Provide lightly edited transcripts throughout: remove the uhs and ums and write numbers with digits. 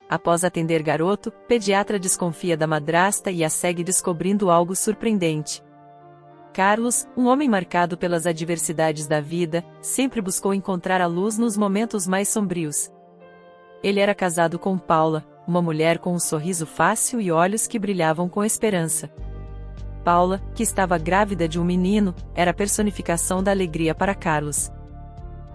Após atender garoto, pediatra desconfia da madrasta e a segue descobrindo algo surpreendente. Carlos, um homem marcado pelas adversidades da vida, sempre buscou encontrar a luz nos momentos mais sombrios. Ele era casado com Paula, uma mulher com um sorriso fácil e olhos que brilhavam com esperança. Paula, que estava grávida de um menino, era a personificação da alegria para Carlos.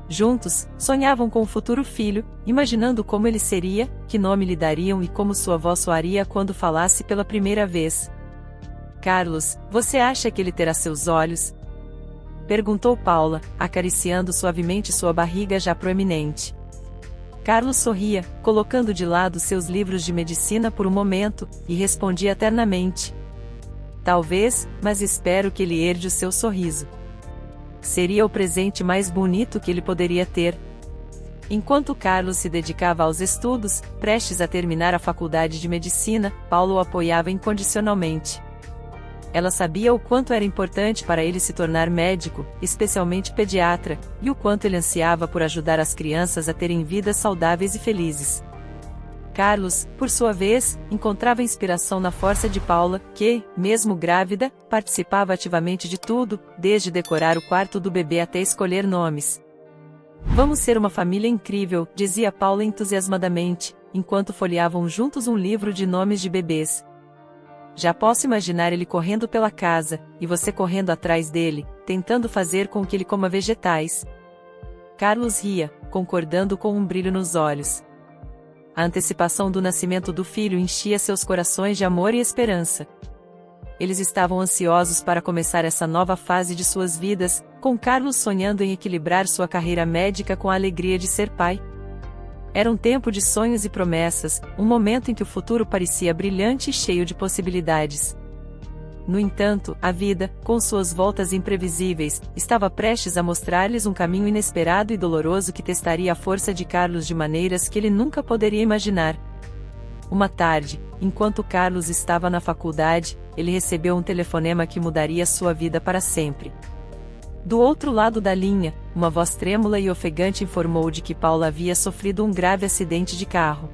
Juntos, sonhavam com o futuro filho, imaginando como ele seria, que nome lhe dariam e como sua voz soaria quando falasse pela primeira vez. Carlos, você acha que ele terá seus olhos? Perguntou Paula, acariciando suavemente sua barriga já proeminente. Carlos sorria, colocando de lado seus livros de medicina por um momento, e respondia ternamente. Talvez, mas espero que ele herde o seu sorriso. Seria o presente mais bonito que ele poderia ter. Enquanto Carlos se dedicava aos estudos, prestes a terminar a faculdade de medicina, Paula o apoiava incondicionalmente. Ela sabia o quanto era importante para ele se tornar médico, especialmente pediatra, e o quanto ele ansiava por ajudar as crianças a terem vidas saudáveis e felizes. Carlos, por sua vez, encontrava inspiração na força de Paula, que, mesmo grávida, participava ativamente de tudo, desde decorar o quarto do bebê até escolher nomes. Vamos ser uma família incrível, dizia Paula entusiasmadamente, enquanto folheavam juntos um livro de nomes de bebês. Já posso imaginar ele correndo pela casa, e você correndo atrás dele, tentando fazer com que ele coma vegetais. Carlos ria, concordando com um brilho nos olhos. A antecipação do nascimento do filho enchia seus corações de amor e esperança. Eles estavam ansiosos para começar essa nova fase de suas vidas, com Carlos sonhando em equilibrar sua carreira médica com a alegria de ser pai. Era um tempo de sonhos e promessas, um momento em que o futuro parecia brilhante e cheio de possibilidades. No entanto, a vida, com suas voltas imprevisíveis, estava prestes a mostrar-lhes um caminho inesperado e doloroso que testaria a força de Carlos de maneiras que ele nunca poderia imaginar. Uma tarde, enquanto Carlos estava na faculdade, ele recebeu um telefonema que mudaria sua vida para sempre. Do outro lado da linha, uma voz trêmula e ofegante informou de que Paula havia sofrido um grave acidente de carro.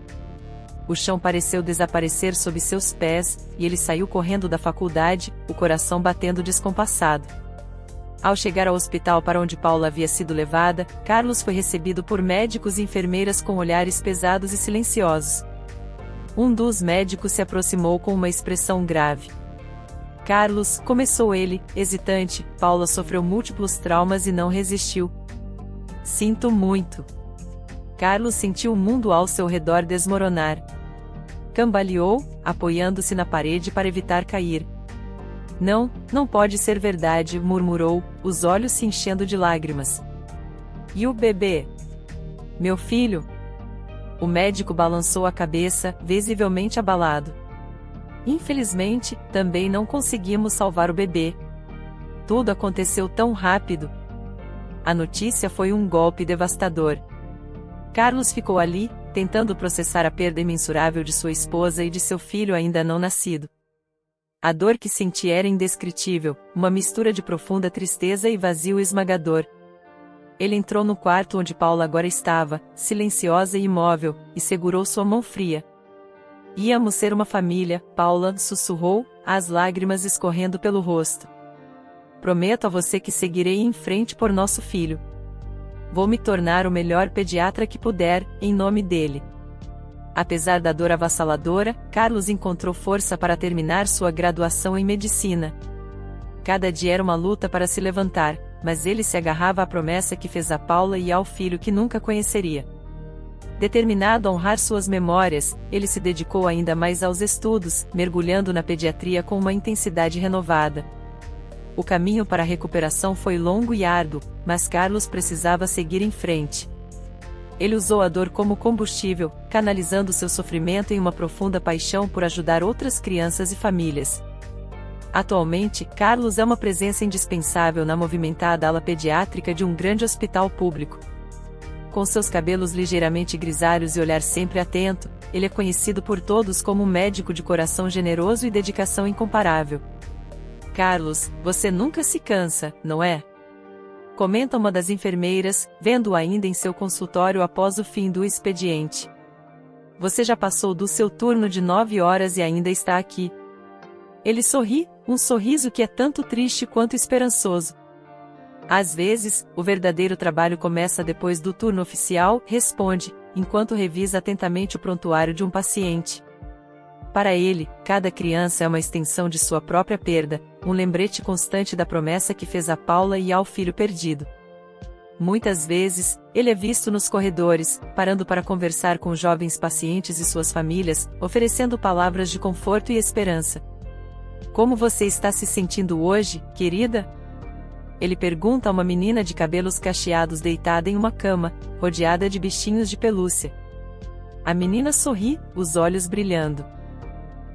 O chão pareceu desaparecer sob seus pés, e ele saiu correndo da faculdade, o coração batendo descompassado. Ao chegar ao hospital para onde Paula havia sido levada, Carlos foi recebido por médicos e enfermeiras com olhares pesados e silenciosos. Um dos médicos se aproximou com uma expressão grave. Carlos, começou ele, hesitante, Paula sofreu múltiplos traumas e não resistiu. Sinto muito. Carlos sentiu o mundo ao seu redor desmoronar. Cambaleou, apoiando-se na parede para evitar cair. Não, não pode ser verdade, murmurou, os olhos se enchendo de lágrimas. E o bebê? Meu filho? O médico balançou a cabeça, visivelmente abalado. Infelizmente, também não conseguimos salvar o bebê. Tudo aconteceu tão rápido. A notícia foi um golpe devastador. Carlos ficou ali, tentando processar a perda imensurável de sua esposa e de seu filho ainda não nascido. A dor que sentia era indescritível, uma mistura de profunda tristeza e vazio esmagador. Ele entrou no quarto onde Paula agora estava, silenciosa e imóvel, e segurou sua mão fria. Íamos ser uma família, Paula sussurrou, as lágrimas escorrendo pelo rosto. Prometo a você que seguirei em frente por nosso filho. Vou me tornar o melhor pediatra que puder, em nome dele. Apesar da dor avassaladora, Carlos encontrou força para terminar sua graduação em medicina. Cada dia era uma luta para se levantar, mas ele se agarrava à promessa que fez a Paula e ao filho que nunca conheceria. Determinado a honrar suas memórias, ele se dedicou ainda mais aos estudos, mergulhando na pediatria com uma intensidade renovada. O caminho para a recuperação foi longo e árduo, mas Carlos precisava seguir em frente. Ele usou a dor como combustível, canalizando seu sofrimento em uma profunda paixão por ajudar outras crianças e famílias. Atualmente, Carlos é uma presença indispensável na movimentada ala pediátrica de um grande hospital público. Com seus cabelos ligeiramente grisalhos e olhar sempre atento, ele é conhecido por todos como um médico de coração generoso e dedicação incomparável. Carlos, você nunca se cansa, não é? Comenta uma das enfermeiras, vendo-o ainda em seu consultório após o fim do expediente. Você já passou do seu turno de 9 horas e ainda está aqui. Ele sorri, um sorriso que é tanto triste quanto esperançoso. Às vezes, o verdadeiro trabalho começa depois do turno oficial, responde, enquanto revisa atentamente o prontuário de um paciente. Para ele, cada criança é uma extensão de sua própria perda, um lembrete constante da promessa que fez a Paula e ao filho perdido. Muitas vezes, ele é visto nos corredores, parando para conversar com jovens pacientes e suas famílias, oferecendo palavras de conforto e esperança. Como você está se sentindo hoje, querida? Ele pergunta a uma menina de cabelos cacheados deitada em uma cama, rodeada de bichinhos de pelúcia. A menina sorri, os olhos brilhando.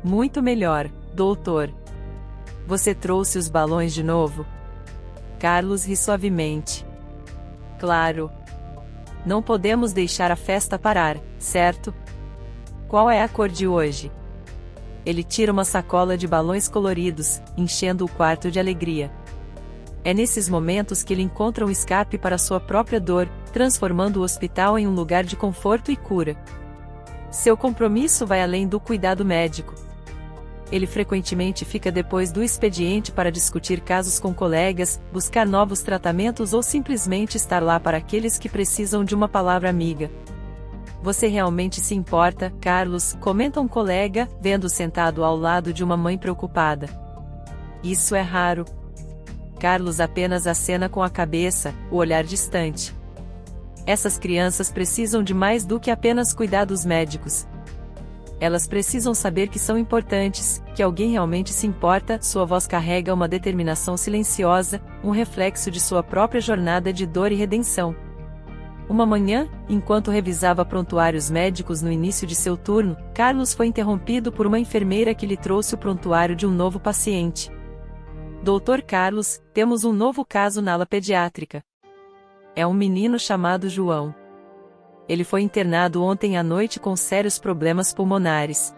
Muito melhor, doutor. Você trouxe os balões de novo? Carlos ri suavemente. Claro. Não podemos deixar a festa parar, certo? Qual é a cor de hoje? Ele tira uma sacola de balões coloridos, enchendo o quarto de alegria. É nesses momentos que ele encontra um escape para sua própria dor, transformando o hospital em um lugar de conforto e cura. Seu compromisso vai além do cuidado médico. Ele frequentemente fica depois do expediente para discutir casos com colegas, buscar novos tratamentos ou simplesmente estar lá para aqueles que precisam de uma palavra amiga. Você realmente se importa, Carlos, comenta um colega, vendo sentado ao lado de uma mãe preocupada. Isso é raro. Carlos apenas acena com a cabeça, o olhar distante. Essas crianças precisam de mais do que apenas cuidados médicos. Elas precisam saber que são importantes, que alguém realmente se importa. Sua voz carrega uma determinação silenciosa, um reflexo de sua própria jornada de dor e redenção. Uma manhã, enquanto revisava prontuários médicos no início de seu turno, Carlos foi interrompido por uma enfermeira que lhe trouxe o prontuário de um novo paciente. Doutor Carlos, temos um novo caso na ala pediátrica. É um menino chamado João. Ele foi internado ontem à noite com sérios problemas pulmonares.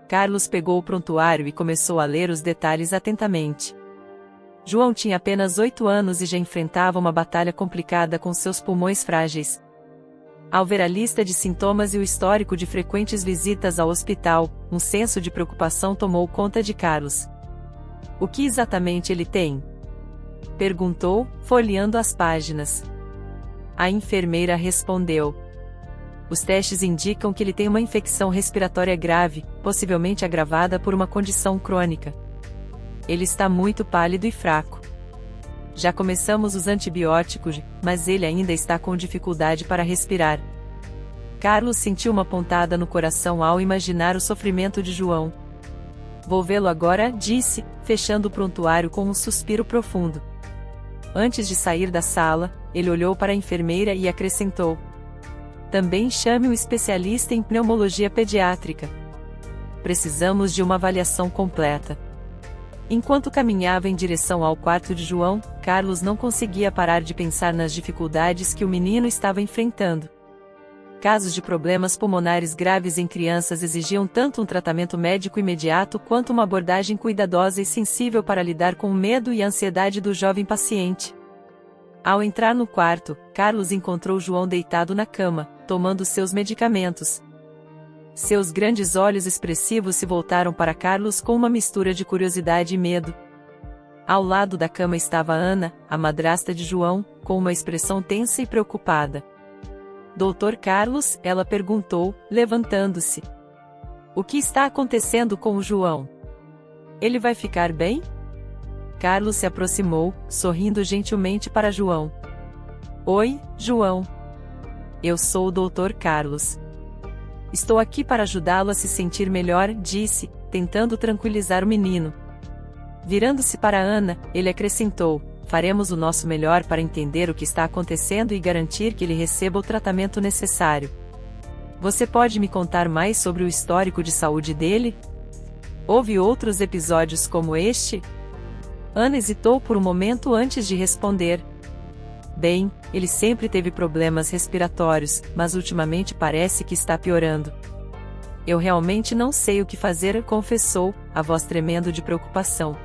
Carlos pegou o prontuário e começou a ler os detalhes atentamente. João tinha apenas 8 anos e já enfrentava uma batalha complicada com seus pulmões frágeis. Ao ver a lista de sintomas e o histórico de frequentes visitas ao hospital, um senso de preocupação tomou conta de Carlos. O que exatamente ele tem? Perguntou, folheando as páginas. A enfermeira respondeu. Os testes indicam que ele tem uma infecção respiratória grave, possivelmente agravada por uma condição crônica. Ele está muito pálido e fraco. Já começamos os antibióticos, mas ele ainda está com dificuldade para respirar. Carlos sentiu uma pontada no coração ao imaginar o sofrimento de João. Vou vê-lo agora, disse, fechando o prontuário com um suspiro profundo. Antes de sair da sala, ele olhou para a enfermeira e acrescentou. Também chame um especialista em pneumologia pediátrica. Precisamos de uma avaliação completa. Enquanto caminhava em direção ao quarto de João, Carlos não conseguia parar de pensar nas dificuldades que o menino estava enfrentando. Casos de problemas pulmonares graves em crianças exigiam tanto um tratamento médico imediato quanto uma abordagem cuidadosa e sensível para lidar com o medo e a ansiedade do jovem paciente. Ao entrar no quarto, Carlos encontrou João deitado na cama, tomando seus medicamentos. Seus grandes olhos expressivos se voltaram para Carlos com uma mistura de curiosidade e medo. Ao lado da cama estava Ana, a madrasta de João, com uma expressão tensa e preocupada. Doutor Carlos, ela perguntou, levantando-se. O que está acontecendo com o João? Ele vai ficar bem? Carlos se aproximou, sorrindo gentilmente para João. Oi, João. Eu sou o Doutor Carlos. Estou aqui para ajudá-lo a se sentir melhor, disse, tentando tranquilizar o menino. Virando-se para Ana, ele acrescentou, faremos o nosso melhor para entender o que está acontecendo e garantir que ele receba o tratamento necessário. Você pode me contar mais sobre o histórico de saúde dele? Houve outros episódios como este? Ana hesitou por um momento antes de responder. Bem, ele sempre teve problemas respiratórios, mas ultimamente parece que está piorando. Eu realmente não sei o que fazer, confessou, a voz tremendo de preocupação.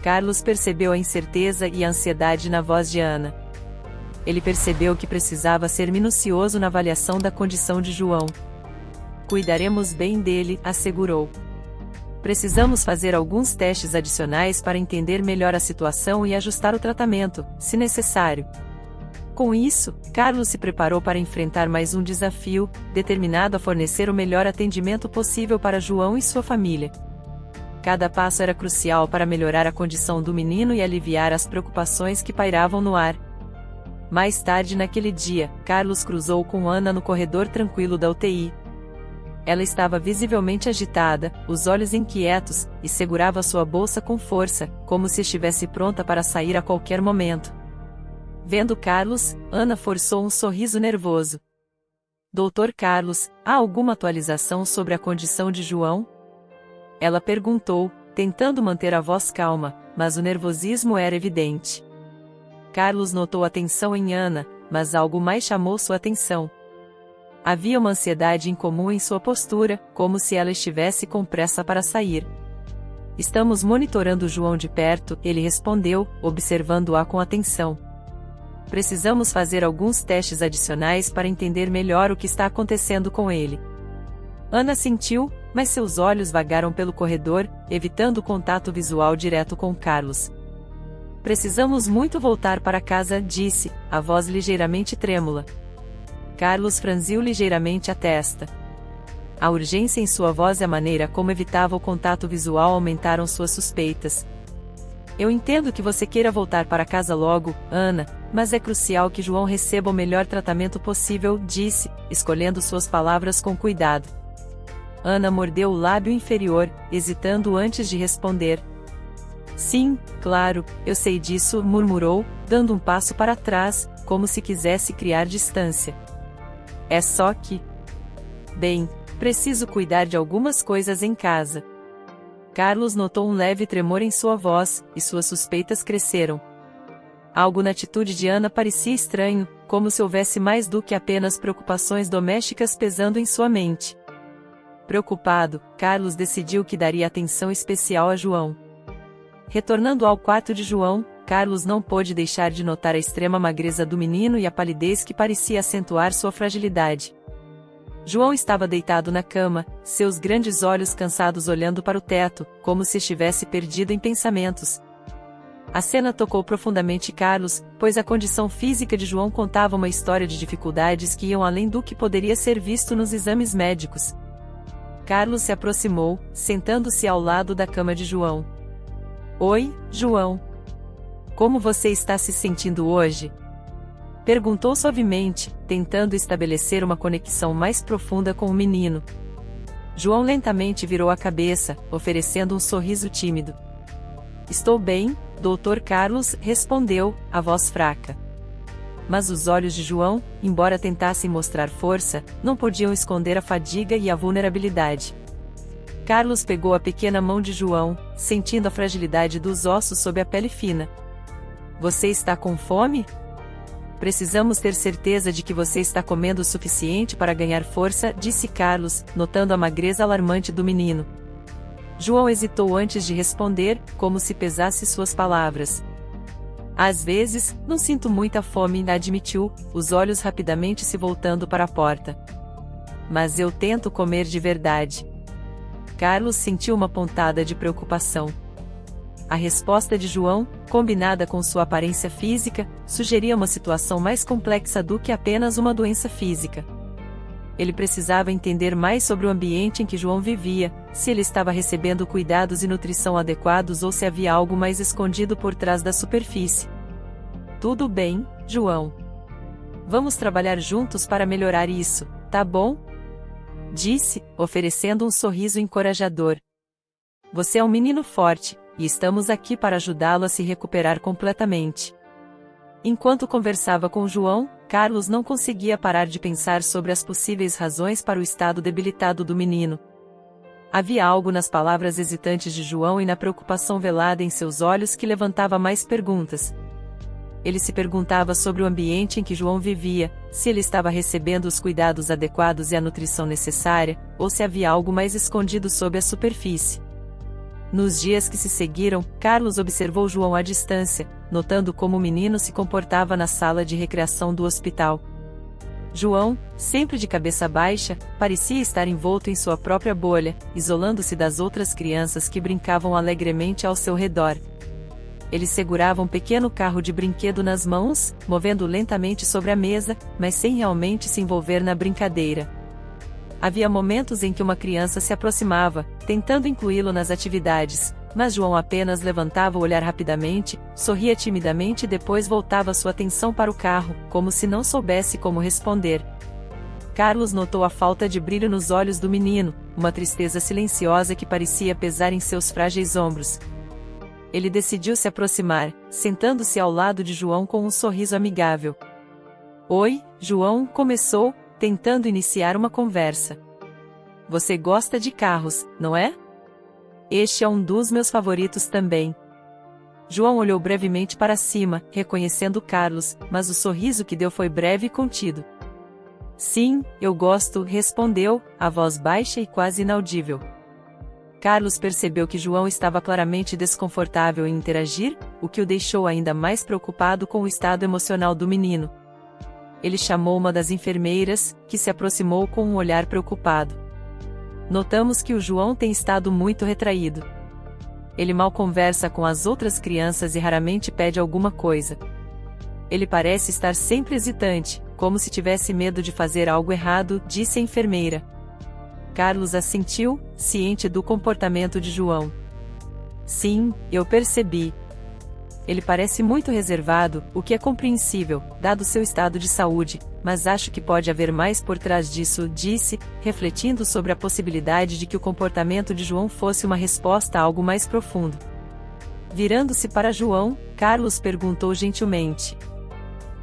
Carlos percebeu a incerteza e a ansiedade na voz de Ana. Ele percebeu que precisava ser minucioso na avaliação da condição de João. Cuidaremos bem dele, assegurou. Precisamos fazer alguns testes adicionais para entender melhor a situação e ajustar o tratamento, se necessário. Com isso, Carlos se preparou para enfrentar mais um desafio, determinado a fornecer o melhor atendimento possível para João e sua família. Cada passo era crucial para melhorar a condição do menino e aliviar as preocupações que pairavam no ar. Mais tarde naquele dia, Carlos cruzou com Ana no corredor tranquilo da UTI. Ela estava visivelmente agitada, os olhos inquietos, e segurava sua bolsa com força, como se estivesse pronta para sair a qualquer momento. Vendo Carlos, Ana forçou um sorriso nervoso. Doutor Carlos, há alguma atualização sobre a condição de João? Ela perguntou, tentando manter a voz calma, mas o nervosismo era evidente. Carlos notou a tensão em Ana, mas algo mais chamou sua atenção. Havia uma ansiedade incomum em sua postura, como se ela estivesse com pressa para sair. Estamos monitorando João de perto, ele respondeu, observando-a com atenção. Precisamos fazer alguns testes adicionais para entender melhor o que está acontecendo com ele. Ana sentiu, mas seus olhos vagaram pelo corredor, evitando o contato visual direto com Carlos. Precisamos muito voltar para casa, disse, a voz ligeiramente trêmula. Carlos franziu ligeiramente a testa. A urgência em sua voz e a maneira como evitava o contato visual aumentaram suas suspeitas. Eu entendo que você queira voltar para casa logo, Ana, mas é crucial que João receba o melhor tratamento possível, disse, escolhendo suas palavras com cuidado. Ana mordeu o lábio inferior, hesitando antes de responder. Sim, claro, eu sei disso, murmurou, dando um passo para trás, como se quisesse criar distância. É só que... Bem, preciso cuidar de algumas coisas em casa. Carlos notou um leve tremor em sua voz, e suas suspeitas cresceram. Algo na atitude de Ana parecia estranho, como se houvesse mais do que apenas preocupações domésticas pesando em sua mente. Preocupado, Carlos decidiu que daria atenção especial a João. Retornando ao quarto de João, Carlos não pôde deixar de notar a extrema magreza do menino e a palidez que parecia acentuar sua fragilidade. João estava deitado na cama, seus grandes olhos cansados olhando para o teto, como se estivesse perdido em pensamentos. A cena tocou profundamente Carlos, pois a condição física de João contava uma história de dificuldades que iam além do que poderia ser visto nos exames médicos. Carlos se aproximou, sentando-se ao lado da cama de João. Oi, João. Como você está se sentindo hoje? Perguntou suavemente, tentando estabelecer uma conexão mais profunda com o menino. João lentamente virou a cabeça, oferecendo um sorriso tímido. Estou bem, Dr. Carlos, respondeu, a voz fraca. Mas os olhos de João, embora tentassem mostrar força, não podiam esconder a fadiga e a vulnerabilidade. Carlos pegou a pequena mão de João, sentindo a fragilidade dos ossos sob a pele fina. Você está com fome? Precisamos ter certeza de que você está comendo o suficiente para ganhar força, disse Carlos, notando a magreza alarmante do menino. João hesitou antes de responder, como se pesasse suas palavras. Às vezes, não sinto muita fome, admitiu, os olhos rapidamente se voltando para a porta. Mas eu tento comer de verdade. Carlos sentiu uma pontada de preocupação. A resposta de João, combinada com sua aparência física, sugeria uma situação mais complexa do que apenas uma doença física. Ele precisava entender mais sobre o ambiente em que João vivia, se ele estava recebendo cuidados e nutrição adequados ou se havia algo mais escondido por trás da superfície. Tudo bem, João. Vamos trabalhar juntos para melhorar isso, tá bom? Disse, oferecendo um sorriso encorajador. Você é um menino forte, e estamos aqui para ajudá-lo a se recuperar completamente. Enquanto conversava com João, Carlos não conseguia parar de pensar sobre as possíveis razões para o estado debilitado do menino. Havia algo nas palavras hesitantes de João e na preocupação velada em seus olhos que levantava mais perguntas. Ele se perguntava sobre o ambiente em que João vivia, se ele estava recebendo os cuidados adequados e a nutrição necessária, ou se havia algo mais escondido sob a superfície. Nos dias que se seguiram, Carlos observou João à distância, notando como o menino se comportava na sala de recreação do hospital. João, sempre de cabeça baixa, parecia estar envolto em sua própria bolha, isolando-se das outras crianças que brincavam alegremente ao seu redor. Ele segurava um pequeno carro de brinquedo nas mãos, movendo lentamente sobre a mesa, mas sem realmente se envolver na brincadeira. Havia momentos em que uma criança se aproximava, tentando incluí-lo nas atividades, mas João apenas levantava o olhar rapidamente, sorria timidamente e depois voltava sua atenção para o carro, como se não soubesse como responder. Carlos notou a falta de brilho nos olhos do menino, uma tristeza silenciosa que parecia pesar em seus frágeis ombros. Ele decidiu se aproximar, sentando-se ao lado de João com um sorriso amigável. "Oi, João", começou, tentando iniciar uma conversa. "Você gosta de carros, não é? Este é um dos meus favoritos também." João olhou brevemente para cima, reconhecendo Carlos, mas o sorriso que deu foi breve e contido. "Sim, eu gosto", respondeu, a voz baixa e quase inaudível. Carlos percebeu que João estava claramente desconfortável em interagir, o que o deixou ainda mais preocupado com o estado emocional do menino. Ele chamou uma das enfermeiras, que se aproximou com um olhar preocupado. "Notamos que o João tem estado muito retraído. Ele mal conversa com as outras crianças e raramente pede alguma coisa. Ele parece estar sempre hesitante, como se tivesse medo de fazer algo errado", disse a enfermeira. Carlos assentiu, ciente do comportamento de João. "Sim, eu percebi. Ele parece muito reservado, o que é compreensível, dado seu estado de saúde, mas acho que pode haver mais por trás disso", disse, refletindo sobre a possibilidade de que o comportamento de João fosse uma resposta a algo mais profundo. Virando-se para João, Carlos perguntou gentilmente: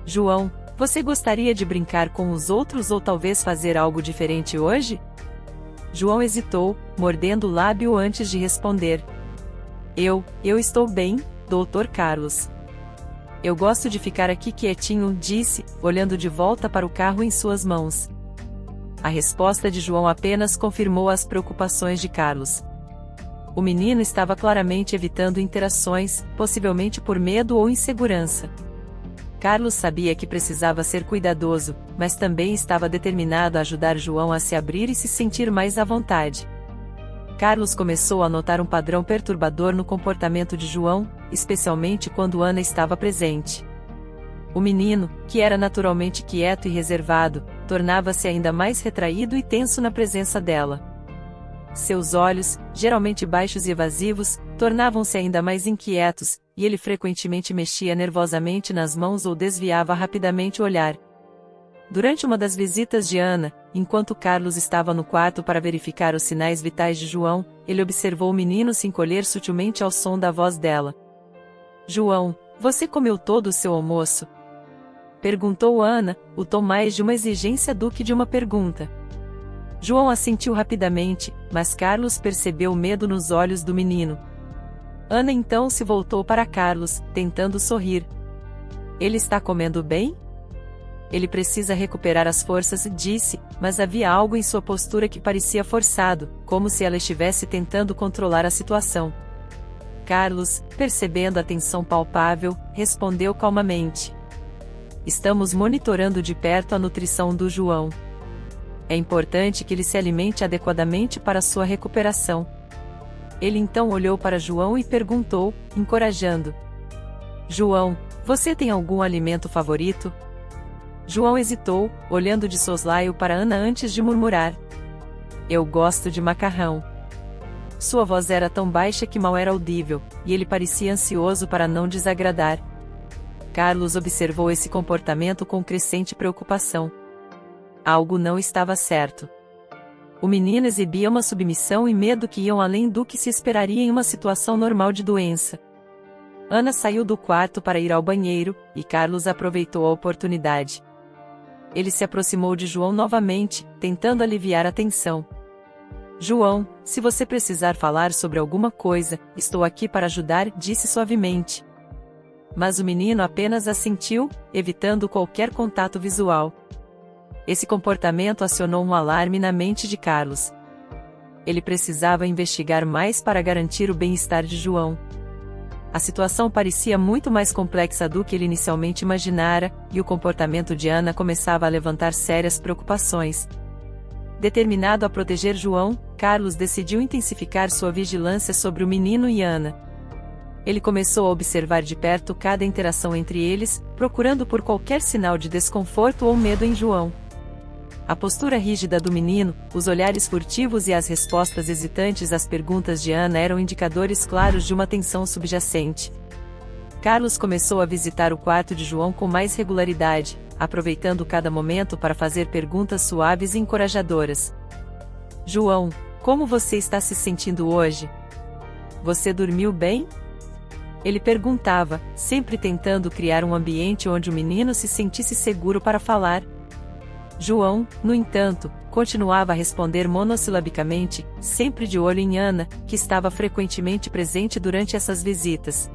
"João, você gostaria de brincar com os outros ou talvez fazer algo diferente hoje?" João hesitou, mordendo o lábio antes de responder. Eu estou bem, Dr. Carlos. Eu gosto de ficar aqui quietinho", disse, olhando de volta para o carro em suas mãos. A resposta de João apenas confirmou as preocupações de Carlos. O menino estava claramente evitando interações, possivelmente por medo ou insegurança. Carlos sabia que precisava ser cuidadoso, mas também estava determinado a ajudar João a se abrir e se sentir mais à vontade. Carlos começou a notar um padrão perturbador no comportamento de João, especialmente quando Ana estava presente. O menino, que era naturalmente quieto e reservado, tornava-se ainda mais retraído e tenso na presença dela. Seus olhos, geralmente baixos e evasivos, tornavam-se ainda mais inquietos, e ele frequentemente mexia nervosamente nas mãos ou desviava rapidamente o olhar. Durante uma das visitas de Ana, enquanto Carlos estava no quarto para verificar os sinais vitais de João, ele observou o menino se encolher sutilmente ao som da voz dela. "João, você comeu todo o seu almoço?" perguntou Ana, o tom mais de uma exigência do que de uma pergunta. João assentiu rapidamente, mas Carlos percebeu o medo nos olhos do menino. Ana então se voltou para Carlos, tentando sorrir. "Ele está comendo bem?" "Ele precisa recuperar as forças", disse, mas havia algo em sua postura que parecia forçado, como se ela estivesse tentando controlar a situação. Carlos, percebendo a tensão palpável, respondeu calmamente: "Estamos monitorando de perto a nutrição do João. É importante que ele se alimente adequadamente para sua recuperação." Ele então olhou para João e perguntou, encorajando: "João, você tem algum alimento favorito?" João hesitou, olhando de soslaio para Ana antes de murmurar: "Eu gosto de macarrão." Sua voz era tão baixa que mal era audível, e ele parecia ansioso para não desagradar. Carlos observou esse comportamento com crescente preocupação. Algo não estava certo. O menino exibia uma submissão e medo que iam além do que se esperaria em uma situação normal de doença. Ana saiu do quarto para ir ao banheiro, e Carlos aproveitou a oportunidade. Ele se aproximou de João novamente, tentando aliviar a tensão. "João, se você precisar falar sobre alguma coisa, estou aqui para ajudar", disse suavemente. Mas o menino apenas assentiu, evitando qualquer contato visual. Esse comportamento acionou um alarme na mente de Carlos. Ele precisava investigar mais para garantir o bem-estar de João. A situação parecia muito mais complexa do que ele inicialmente imaginara, e o comportamento de Ana começava a levantar sérias preocupações. Determinado a proteger João, Carlos decidiu intensificar sua vigilância sobre o menino e Ana. Ele começou a observar de perto cada interação entre eles, procurando por qualquer sinal de desconforto ou medo em João. A postura rígida do menino, os olhares furtivos e as respostas hesitantes às perguntas de Ana eram indicadores claros de uma tensão subjacente. Carlos começou a visitar o quarto de João com mais regularidade, aproveitando cada momento para fazer perguntas suaves e encorajadoras. João, como você está se sentindo hoje? Você dormiu bem? Ele perguntava, sempre tentando criar um ambiente onde o menino se sentisse seguro para falar. João, no entanto, continuava a responder monossilabicamente, sempre de olho em Ana, que estava frequentemente presente durante essas visitas.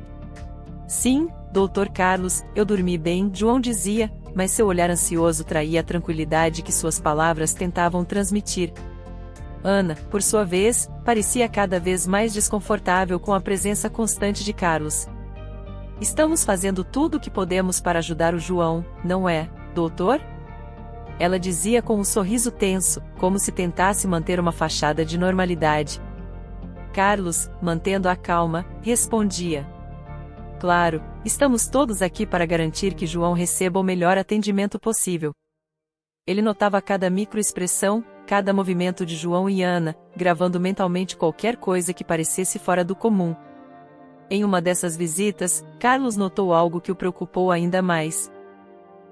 Sim, Dr. Carlos, eu dormi bem, João dizia, mas seu olhar ansioso traía a tranquilidade que suas palavras tentavam transmitir. Ana, por sua vez, parecia cada vez mais desconfortável com a presença constante de Carlos. Estamos fazendo tudo o que podemos para ajudar o João, não é, doutor? Ela dizia com um sorriso tenso, como se tentasse manter uma fachada de normalidade. Carlos, mantendo a calma, respondia. Claro, estamos todos aqui para garantir que João receba o melhor atendimento possível. Ele notava cada microexpressão, cada movimento de João e Ana, gravando mentalmente qualquer coisa que parecesse fora do comum. Em uma dessas visitas, Carlos notou algo que o preocupou ainda mais.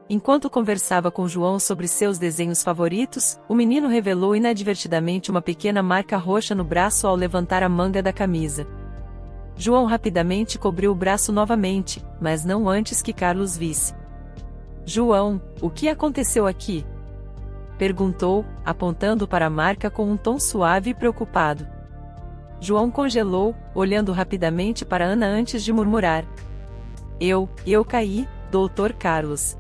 Enquanto conversava com João sobre seus desenhos favoritos, o menino revelou inadvertidamente uma pequena marca roxa no braço ao levantar a manga da camisa. João rapidamente cobriu o braço novamente, mas não antes que Carlos visse. João, o que aconteceu aqui? Perguntou, apontando para a marca com um tom suave e preocupado. João congelou, olhando rapidamente para Ana antes de murmurar. Eu caí, Dr. Carlos.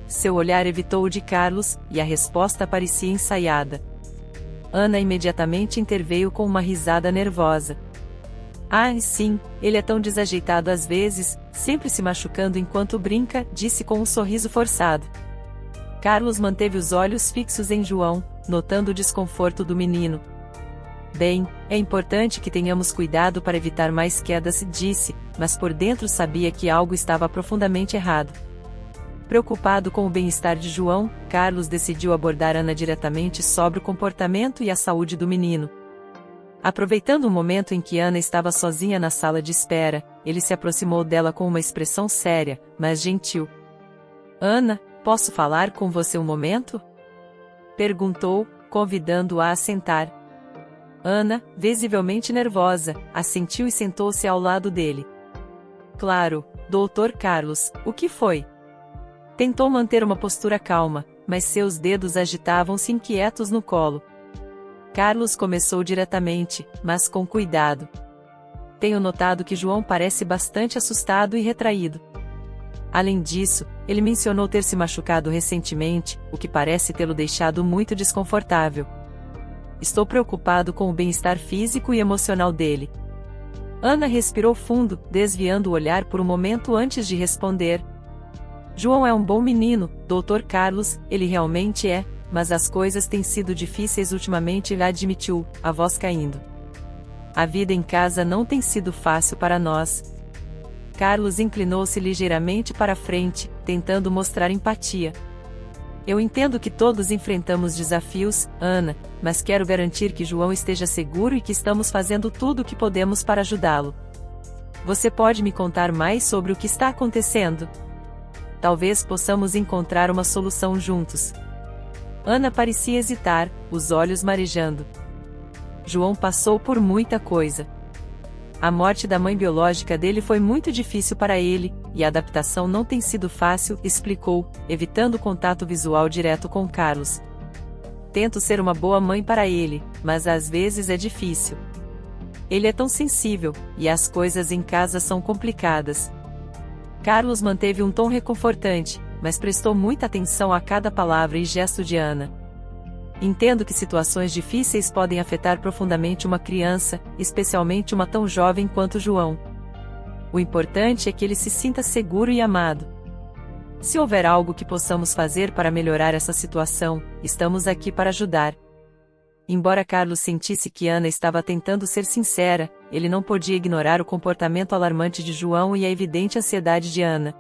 Seu olhar evitou o de Carlos, e a resposta parecia ensaiada. Ana imediatamente interveio com uma risada nervosa. Ah, sim, ele é tão desajeitado às vezes, sempre se machucando enquanto brinca, disse com um sorriso forçado. Carlos manteve os olhos fixos em João, notando o desconforto do menino. Bem, é importante que tenhamos cuidado para evitar mais quedas, disse, mas por dentro sabia que algo estava profundamente errado. Preocupado com o bem-estar de João, Carlos decidiu abordar Ana diretamente sobre o comportamento e a saúde do menino. Aproveitando o momento em que Ana estava sozinha na sala de espera, ele se aproximou dela com uma expressão séria, mas gentil. Ana, posso falar com você um momento? Perguntou, convidando-a a sentar. Ana, visivelmente nervosa, assentiu e sentou-se ao lado dele. Claro, Dr. Carlos, o que foi? Tentou manter uma postura calma, mas seus dedos agitavam-se inquietos no colo. Carlos começou diretamente, mas com cuidado. Tenho notado que João parece bastante assustado e retraído. Além disso, ele mencionou ter se machucado recentemente, o que parece tê-lo deixado muito desconfortável. Estou preocupado com o bem-estar físico e emocional dele. Ana respirou fundo, desviando o olhar por um momento antes de responder. João é um bom menino, Dr. Carlos, ele realmente é, mas as coisas têm sido difíceis ultimamente, ele admitiu, a voz caindo. A vida em casa não tem sido fácil para nós. Carlos inclinou-se ligeiramente para a frente, tentando mostrar empatia. Eu entendo que todos enfrentamos desafios, Ana, mas quero garantir que João esteja seguro e que estamos fazendo tudo o que podemos para ajudá-lo. Você pode me contar mais sobre o que está acontecendo? Talvez possamos encontrar uma solução juntos. Ana parecia hesitar, os olhos marejando. João passou por muita coisa. A morte da mãe biológica dele foi muito difícil para ele, e a adaptação não tem sido fácil, explicou, evitando contato visual direto com Carlos. Tento ser uma boa mãe para ele, mas às vezes é difícil. Ele é tão sensível, e as coisas em casa são complicadas. Carlos manteve um tom reconfortante, mas prestou muita atenção a cada palavra e gesto de Ana. Entendo que situações difíceis podem afetar profundamente uma criança, especialmente uma tão jovem quanto João. O importante é que ele se sinta seguro e amado. Se houver algo que possamos fazer para melhorar essa situação, estamos aqui para ajudar. Embora Carlos sentisse que Ana estava tentando ser sincera, ele não podia ignorar o comportamento alarmante de João e a evidente ansiedade de Ana.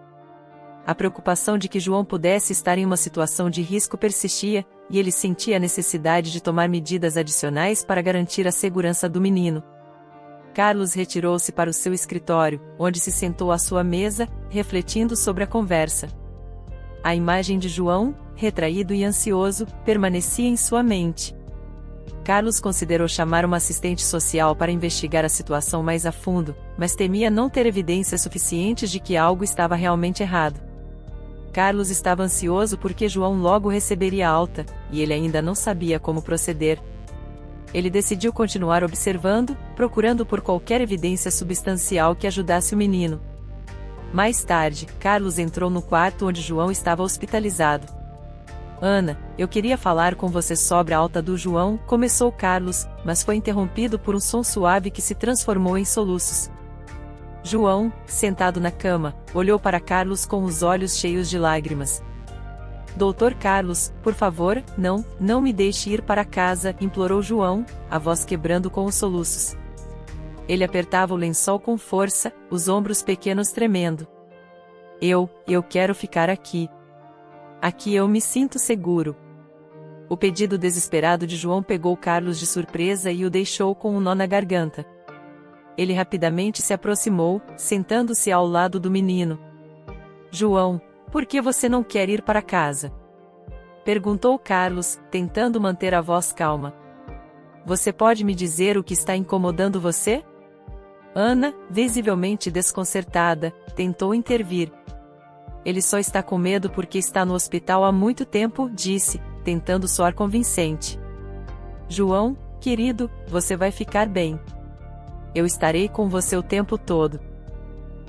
A preocupação de que João pudesse estar em uma situação de risco persistia, e ele sentia a necessidade de tomar medidas adicionais para garantir a segurança do menino. Carlos retirou-se para o seu escritório, onde se sentou à sua mesa, refletindo sobre a conversa. A imagem de João, retraído e ansioso, permanecia em sua mente. Carlos considerou chamar uma assistente social para investigar a situação mais a fundo, mas temia não ter evidências suficientes de que algo estava realmente errado. Carlos estava ansioso porque João logo receberia alta, e ele ainda não sabia como proceder. Ele decidiu continuar observando, procurando por qualquer evidência substancial que ajudasse o menino. Mais tarde, Carlos entrou no quarto onde João estava hospitalizado. Ana, eu queria falar com você sobre a alta do João, começou Carlos, mas foi interrompido por um som suave que se transformou em soluços. João, sentado na cama, olhou para Carlos com os olhos cheios de lágrimas. Doutor Carlos, por favor, não me deixe ir para casa, implorou João, a voz quebrando com os soluços. Ele apertava o lençol com força, os ombros pequenos tremendo. Eu quero ficar aqui. Aqui eu me sinto seguro. O pedido desesperado de João pegou Carlos de surpresa e o deixou com um nó na garganta. Ele rapidamente se aproximou, sentando-se ao lado do menino. João, por que você não quer ir para casa? Perguntou Carlos, tentando manter a voz calma. Você pode me dizer o que está incomodando você? Ana, visivelmente desconcertada, tentou intervir. Ele só está com medo porque está no hospital há muito tempo, disse, tentando soar convincente. João, querido, você vai ficar bem. Eu estarei com você o tempo todo.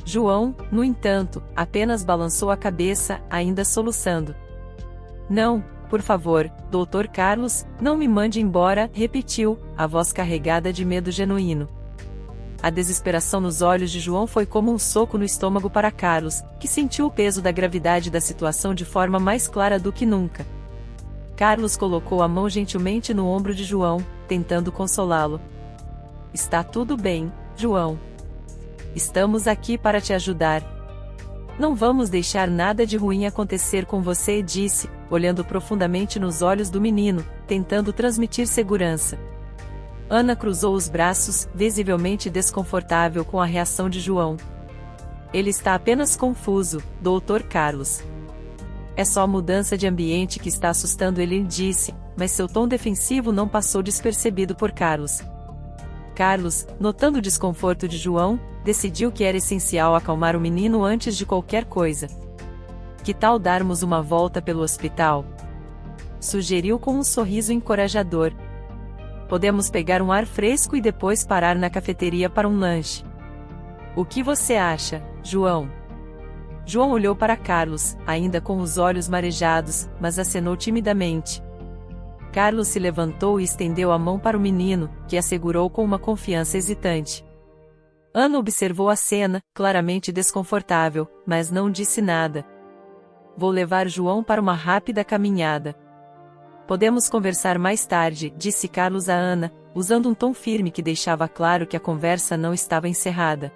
João, no entanto, apenas balançou a cabeça, ainda soluçando. Não, por favor, Dr. Carlos, não me mande embora, repetiu, a voz carregada de medo genuíno. A desesperação nos olhos de João foi como um soco no estômago para Carlos, que sentiu o peso da gravidade da situação de forma mais clara do que nunca. Carlos colocou a mão gentilmente no ombro de João, tentando consolá-lo. Está tudo bem, João. Estamos aqui para te ajudar. Não vamos deixar nada de ruim acontecer com você, disse, olhando profundamente nos olhos do menino, tentando transmitir segurança. Ana cruzou os braços, visivelmente desconfortável com a reação de João. Ele está apenas confuso, Dr. Carlos. É só a mudança de ambiente que está assustando ele, disse, mas seu tom defensivo não passou despercebido por Carlos. Carlos, notando o desconforto de João, decidiu que era essencial acalmar o menino antes de qualquer coisa. Que tal darmos uma volta pelo hospital? Sugeriu com um sorriso encorajador. Podemos pegar um ar fresco e depois parar na cafeteria para um lanche. O que você acha, João? João olhou para Carlos, ainda com os olhos marejados, mas acenou timidamente. Carlos se levantou e estendeu a mão para o menino, que a segurou com uma confiança hesitante. Ana observou a cena, claramente desconfortável, mas não disse nada. Vou levar João para uma rápida caminhada. Podemos conversar mais tarde, disse Carlos a Ana, usando um tom firme que deixava claro que a conversa não estava encerrada.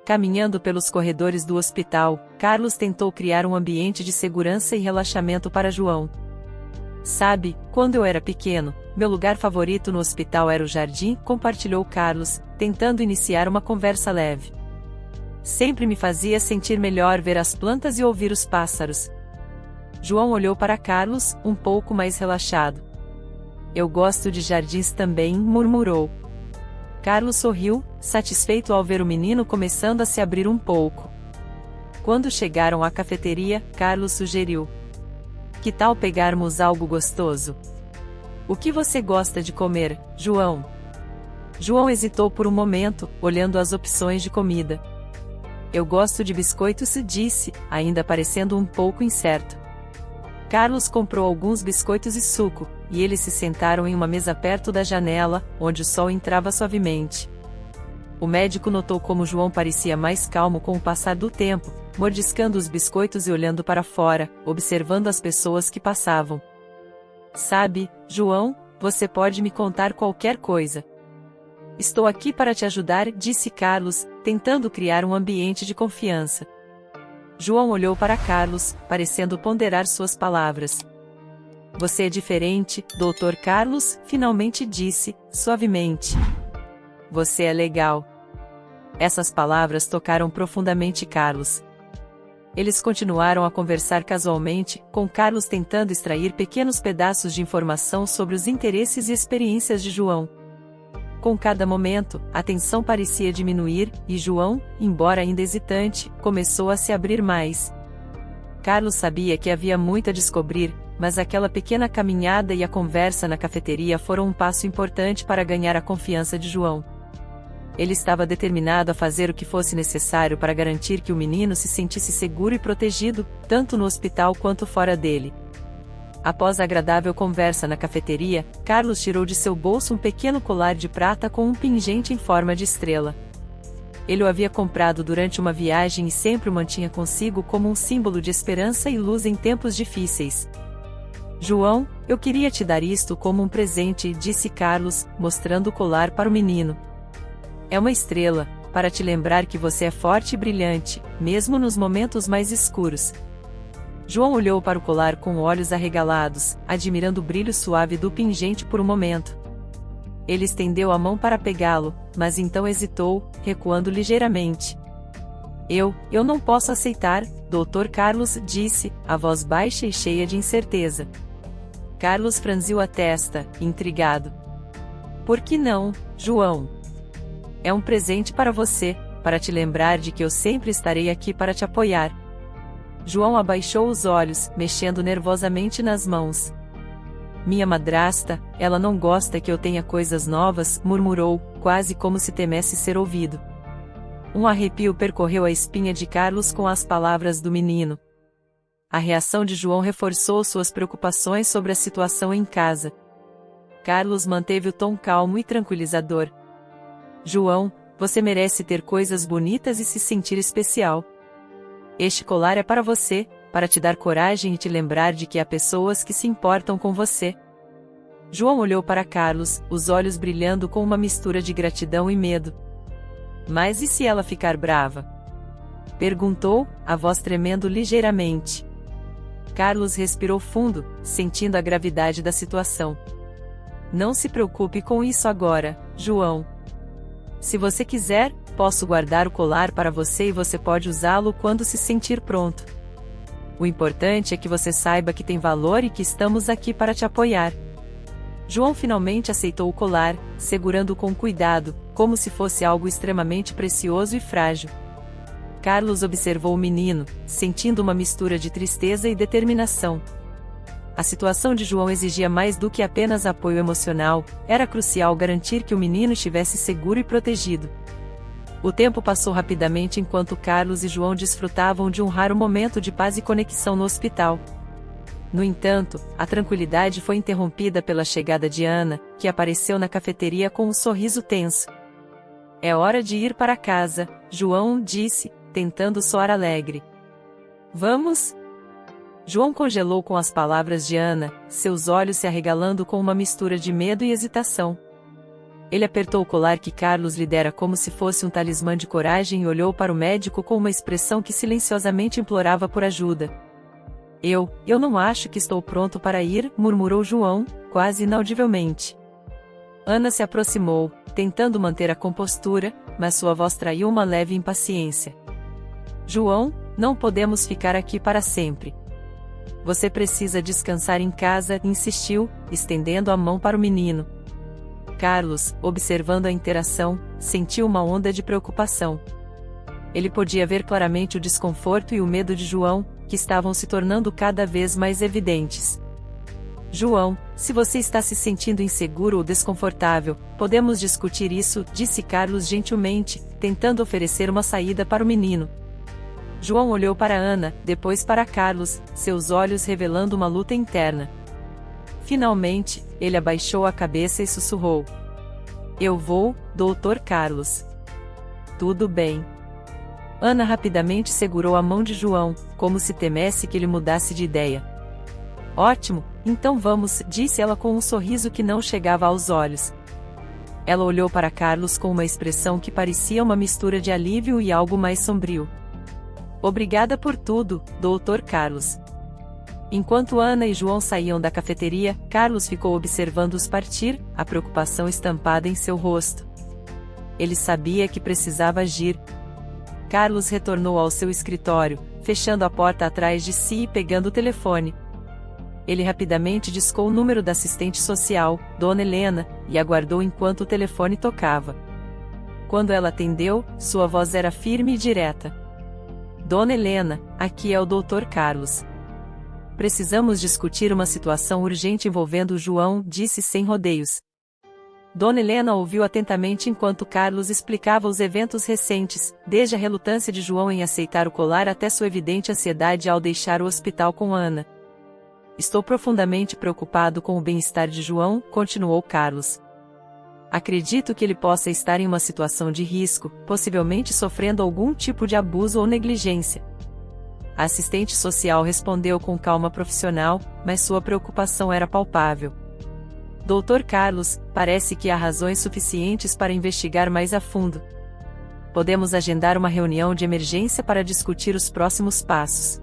Caminhando pelos corredores do hospital, Carlos tentou criar um ambiente de segurança e relaxamento para João. Sabe, quando eu era pequeno, meu lugar favorito no hospital era o jardim, compartilhou Carlos, tentando iniciar uma conversa leve. Sempre me fazia sentir melhor ver as plantas e ouvir os pássaros. João olhou para Carlos, um pouco mais relaxado. Eu gosto de jardins também, murmurou. Carlos sorriu, satisfeito ao ver o menino começando a se abrir um pouco. Quando chegaram à cafeteria, Carlos sugeriu. Que tal pegarmos algo gostoso? O que você gosta de comer, João? João hesitou por um momento, olhando as opções de comida. Eu gosto de biscoitos, disse, ainda parecendo um pouco incerto. Carlos comprou alguns biscoitos e suco, e eles se sentaram em uma mesa perto da janela, onde o sol entrava suavemente. O médico notou como João parecia mais calmo com o passar do tempo, mordiscando os biscoitos e olhando para fora, observando as pessoas que passavam. Sabe, João, você pode me contar qualquer coisa. Estou aqui para te ajudar, disse Carlos, tentando criar um ambiente de confiança. João olhou para Carlos, parecendo ponderar suas palavras. Você é diferente, Dr. Carlos, finalmente disse, suavemente. Você é legal. Essas palavras tocaram profundamente Carlos. Eles continuaram a conversar casualmente, com Carlos tentando extrair pequenos pedaços de informação sobre os interesses e experiências de João. Com cada momento, a tensão parecia diminuir, e João, embora ainda hesitante, começou a se abrir mais. Carlos sabia que havia muito a descobrir, mas aquela pequena caminhada e a conversa na cafeteria foram um passo importante para ganhar a confiança de João. Ele estava determinado a fazer o que fosse necessário para garantir que o menino se sentisse seguro e protegido, tanto no hospital quanto fora dele. Após a agradável conversa na cafeteria, Carlos tirou de seu bolso um pequeno colar de prata com um pingente em forma de estrela. Ele o havia comprado durante uma viagem e sempre o mantinha consigo como um símbolo de esperança e luz em tempos difíceis. João, eu queria te dar isto como um presente, disse Carlos, mostrando o colar para o menino. É uma estrela, para te lembrar que você é forte e brilhante, mesmo nos momentos mais escuros. João olhou para o colar com olhos arregalados, admirando o brilho suave do pingente por um momento. Ele estendeu a mão para pegá-lo, mas então hesitou, recuando ligeiramente. Eu não posso aceitar, Dr. Carlos disse, a voz baixa e cheia de incerteza. Carlos franziu a testa, intrigado. Por que não, João? É um presente para você, para te lembrar de que eu sempre estarei aqui para te apoiar. João abaixou os olhos, mexendo nervosamente nas mãos. Minha madrasta, ela não gosta que eu tenha coisas novas, murmurou, quase como se temesse ser ouvido. Um arrepio percorreu a espinha de Carlos com as palavras do menino. A reação de João reforçou suas preocupações sobre a situação em casa. Carlos manteve o tom calmo e tranquilizador. João, você merece ter coisas bonitas e se sentir especial. Este colar é para você, para te dar coragem e te lembrar de que há pessoas que se importam com você. João olhou para Carlos, os olhos brilhando com uma mistura de gratidão e medo. Mas e se ela ficar brava? Perguntou, a voz tremendo ligeiramente. Carlos respirou fundo, sentindo a gravidade da situação. Não se preocupe com isso agora, João. Se você quiser, posso guardar o colar para você e você pode usá-lo quando se sentir pronto. O importante é que você saiba que tem valor e que estamos aqui para te apoiar. João finalmente aceitou o colar, segurando-o com cuidado, como se fosse algo extremamente precioso e frágil. Carlos observou o menino, sentindo uma mistura de tristeza e determinação. A situação de João exigia mais do que apenas apoio emocional, era crucial garantir que o menino estivesse seguro e protegido. O tempo passou rapidamente enquanto Carlos e João desfrutavam de um raro momento de paz e conexão no hospital. No entanto, a tranquilidade foi interrompida pela chegada de Ana, que apareceu na cafeteria com um sorriso tenso. É hora de ir para casa, João disse, tentando soar alegre. Vamos? João congelou com as palavras de Ana, seus olhos se arregalando com uma mistura de medo e hesitação. Ele apertou o colar que Carlos lhe dera como se fosse um talismã de coragem e olhou para o médico com uma expressão que silenciosamente implorava por ajuda. Eu não acho que estou pronto para ir, murmurou João, quase inaudivelmente. Ana se aproximou, tentando manter a compostura, mas sua voz traiu uma leve impaciência. João, não podemos ficar aqui para sempre. Você precisa descansar em casa, insistiu, estendendo a mão para o menino. Carlos, observando a interação, sentiu uma onda de preocupação. Ele podia ver claramente o desconforto e o medo de João, que estavam se tornando cada vez mais evidentes. João, se você está se sentindo inseguro ou desconfortável, podemos discutir isso, disse Carlos gentilmente, tentando oferecer uma saída para o menino. João olhou para Ana, depois para Carlos, seus olhos revelando uma luta interna. Finalmente, ele abaixou a cabeça e sussurrou. Eu vou, Dr. Carlos. Tudo bem. Ana rapidamente segurou a mão de João, como se temesse que ele mudasse de ideia. Ótimo, então vamos, disse ela com um sorriso que não chegava aos olhos. Ela olhou para Carlos com uma expressão que parecia uma mistura de alívio e algo mais sombrio. Obrigada por tudo, Dr. Carlos. Enquanto Ana e João saíam da cafeteria, Carlos ficou observando-os partir, a preocupação estampada em seu rosto. Ele sabia que precisava agir. Carlos retornou ao seu escritório, fechando a porta atrás de si e pegando o telefone. Ele rapidamente discou o número da assistente social, Dona Helena, e aguardou enquanto o telefone tocava. Quando ela atendeu, sua voz era firme e direta. Dona Helena, aqui é o Dr. Carlos. Precisamos discutir uma situação urgente envolvendo o João, disse sem rodeios. Dona Helena ouviu atentamente enquanto Carlos explicava os eventos recentes, desde a relutância de João em aceitar o colar até sua evidente ansiedade ao deixar o hospital com Ana. Estou profundamente preocupado com o bem-estar de João, continuou Carlos. Acredito que ele possa estar em uma situação de risco, possivelmente sofrendo algum tipo de abuso ou negligência. A assistente social respondeu com calma profissional, mas sua preocupação era palpável. Dr. Carlos, parece que há razões suficientes para investigar mais a fundo. Podemos agendar uma reunião de emergência para discutir os próximos passos.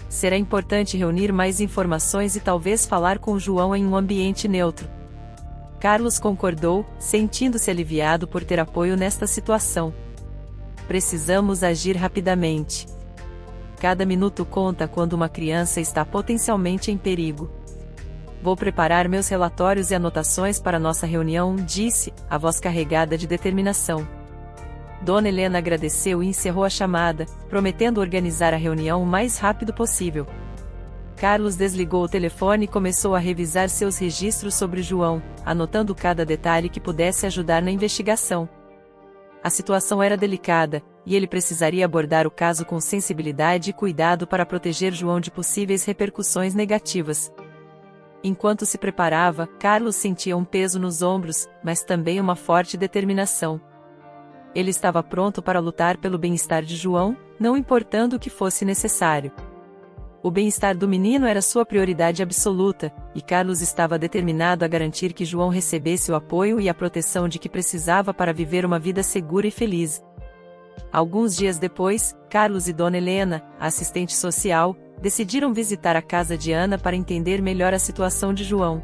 Será importante reunir mais informações e talvez falar com João em um ambiente neutro. Carlos concordou, sentindo-se aliviado por ter apoio nesta situação. Precisamos agir rapidamente. Cada minuto conta quando uma criança está potencialmente em perigo. Vou preparar meus relatórios e anotações para nossa reunião, disse, a voz carregada de determinação. Dona Helena agradeceu e encerrou a chamada, prometendo organizar a reunião o mais rápido possível. Carlos desligou o telefone e começou a revisar seus registros sobre João, anotando cada detalhe que pudesse ajudar na investigação. A situação era delicada, e ele precisaria abordar o caso com sensibilidade e cuidado para proteger João de possíveis repercussões negativas. Enquanto se preparava, Carlos sentia um peso nos ombros, mas também uma forte determinação. Ele estava pronto para lutar pelo bem-estar de João, não importando o que fosse necessário. O bem-estar do menino era sua prioridade absoluta, e Carlos estava determinado a garantir que João recebesse o apoio e a proteção de que precisava para viver uma vida segura e feliz. Alguns dias depois, Carlos e Dona Helena, a assistente social, decidiram visitar a casa de Ana para entender melhor a situação de João.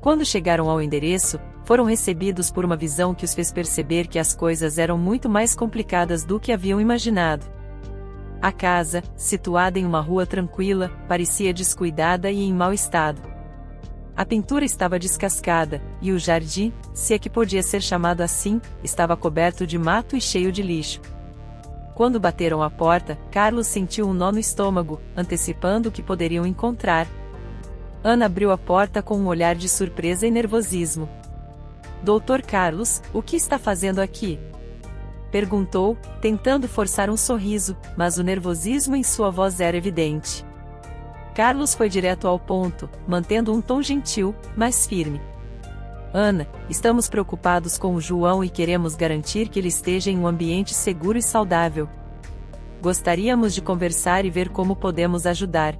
Quando chegaram ao endereço, foram recebidos por uma visão que os fez perceber que as coisas eram muito mais complicadas do que haviam imaginado. A casa, situada em uma rua tranquila, parecia descuidada e em mau estado. A pintura estava descascada, e o jardim, se é que podia ser chamado assim, estava coberto de mato e cheio de lixo. Quando bateram à porta, Carlos sentiu um nó no estômago, antecipando o que poderiam encontrar. Ana abriu a porta com um olhar de surpresa e nervosismo. Dr. Carlos, o que está fazendo aqui? Perguntou, tentando forçar um sorriso, mas o nervosismo em sua voz era evidente. Carlos foi direto ao ponto, mantendo um tom gentil, mas firme. Ana, estamos preocupados com o João e queremos garantir que ele esteja em um ambiente seguro e saudável. Gostaríamos de conversar e ver como podemos ajudar.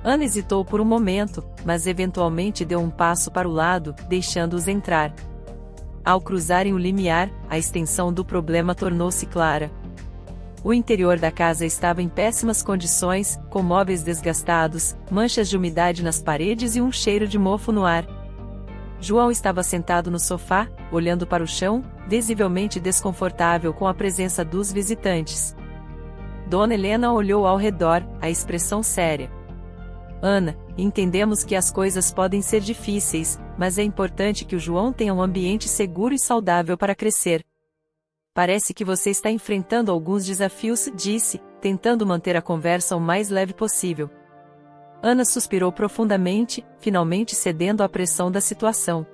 Ana hesitou por um momento, mas eventualmente deu um passo para o lado, deixando-os entrar. Ao cruzarem o limiar, a extensão do problema tornou-se clara. O interior da casa estava em péssimas condições, com móveis desgastados, manchas de umidade nas paredes e um cheiro de mofo no ar. João estava sentado no sofá, olhando para o chão, visivelmente desconfortável com a presença dos visitantes. Dona Helena olhou ao redor, a expressão séria. Ana, entendemos que as coisas podem ser difíceis, mas é importante que o João tenha um ambiente seguro e saudável para crescer. Parece que você está enfrentando alguns desafios, disse, tentando manter a conversa o mais leve possível. Ana suspirou profundamente, finalmente cedendo à pressão da situação.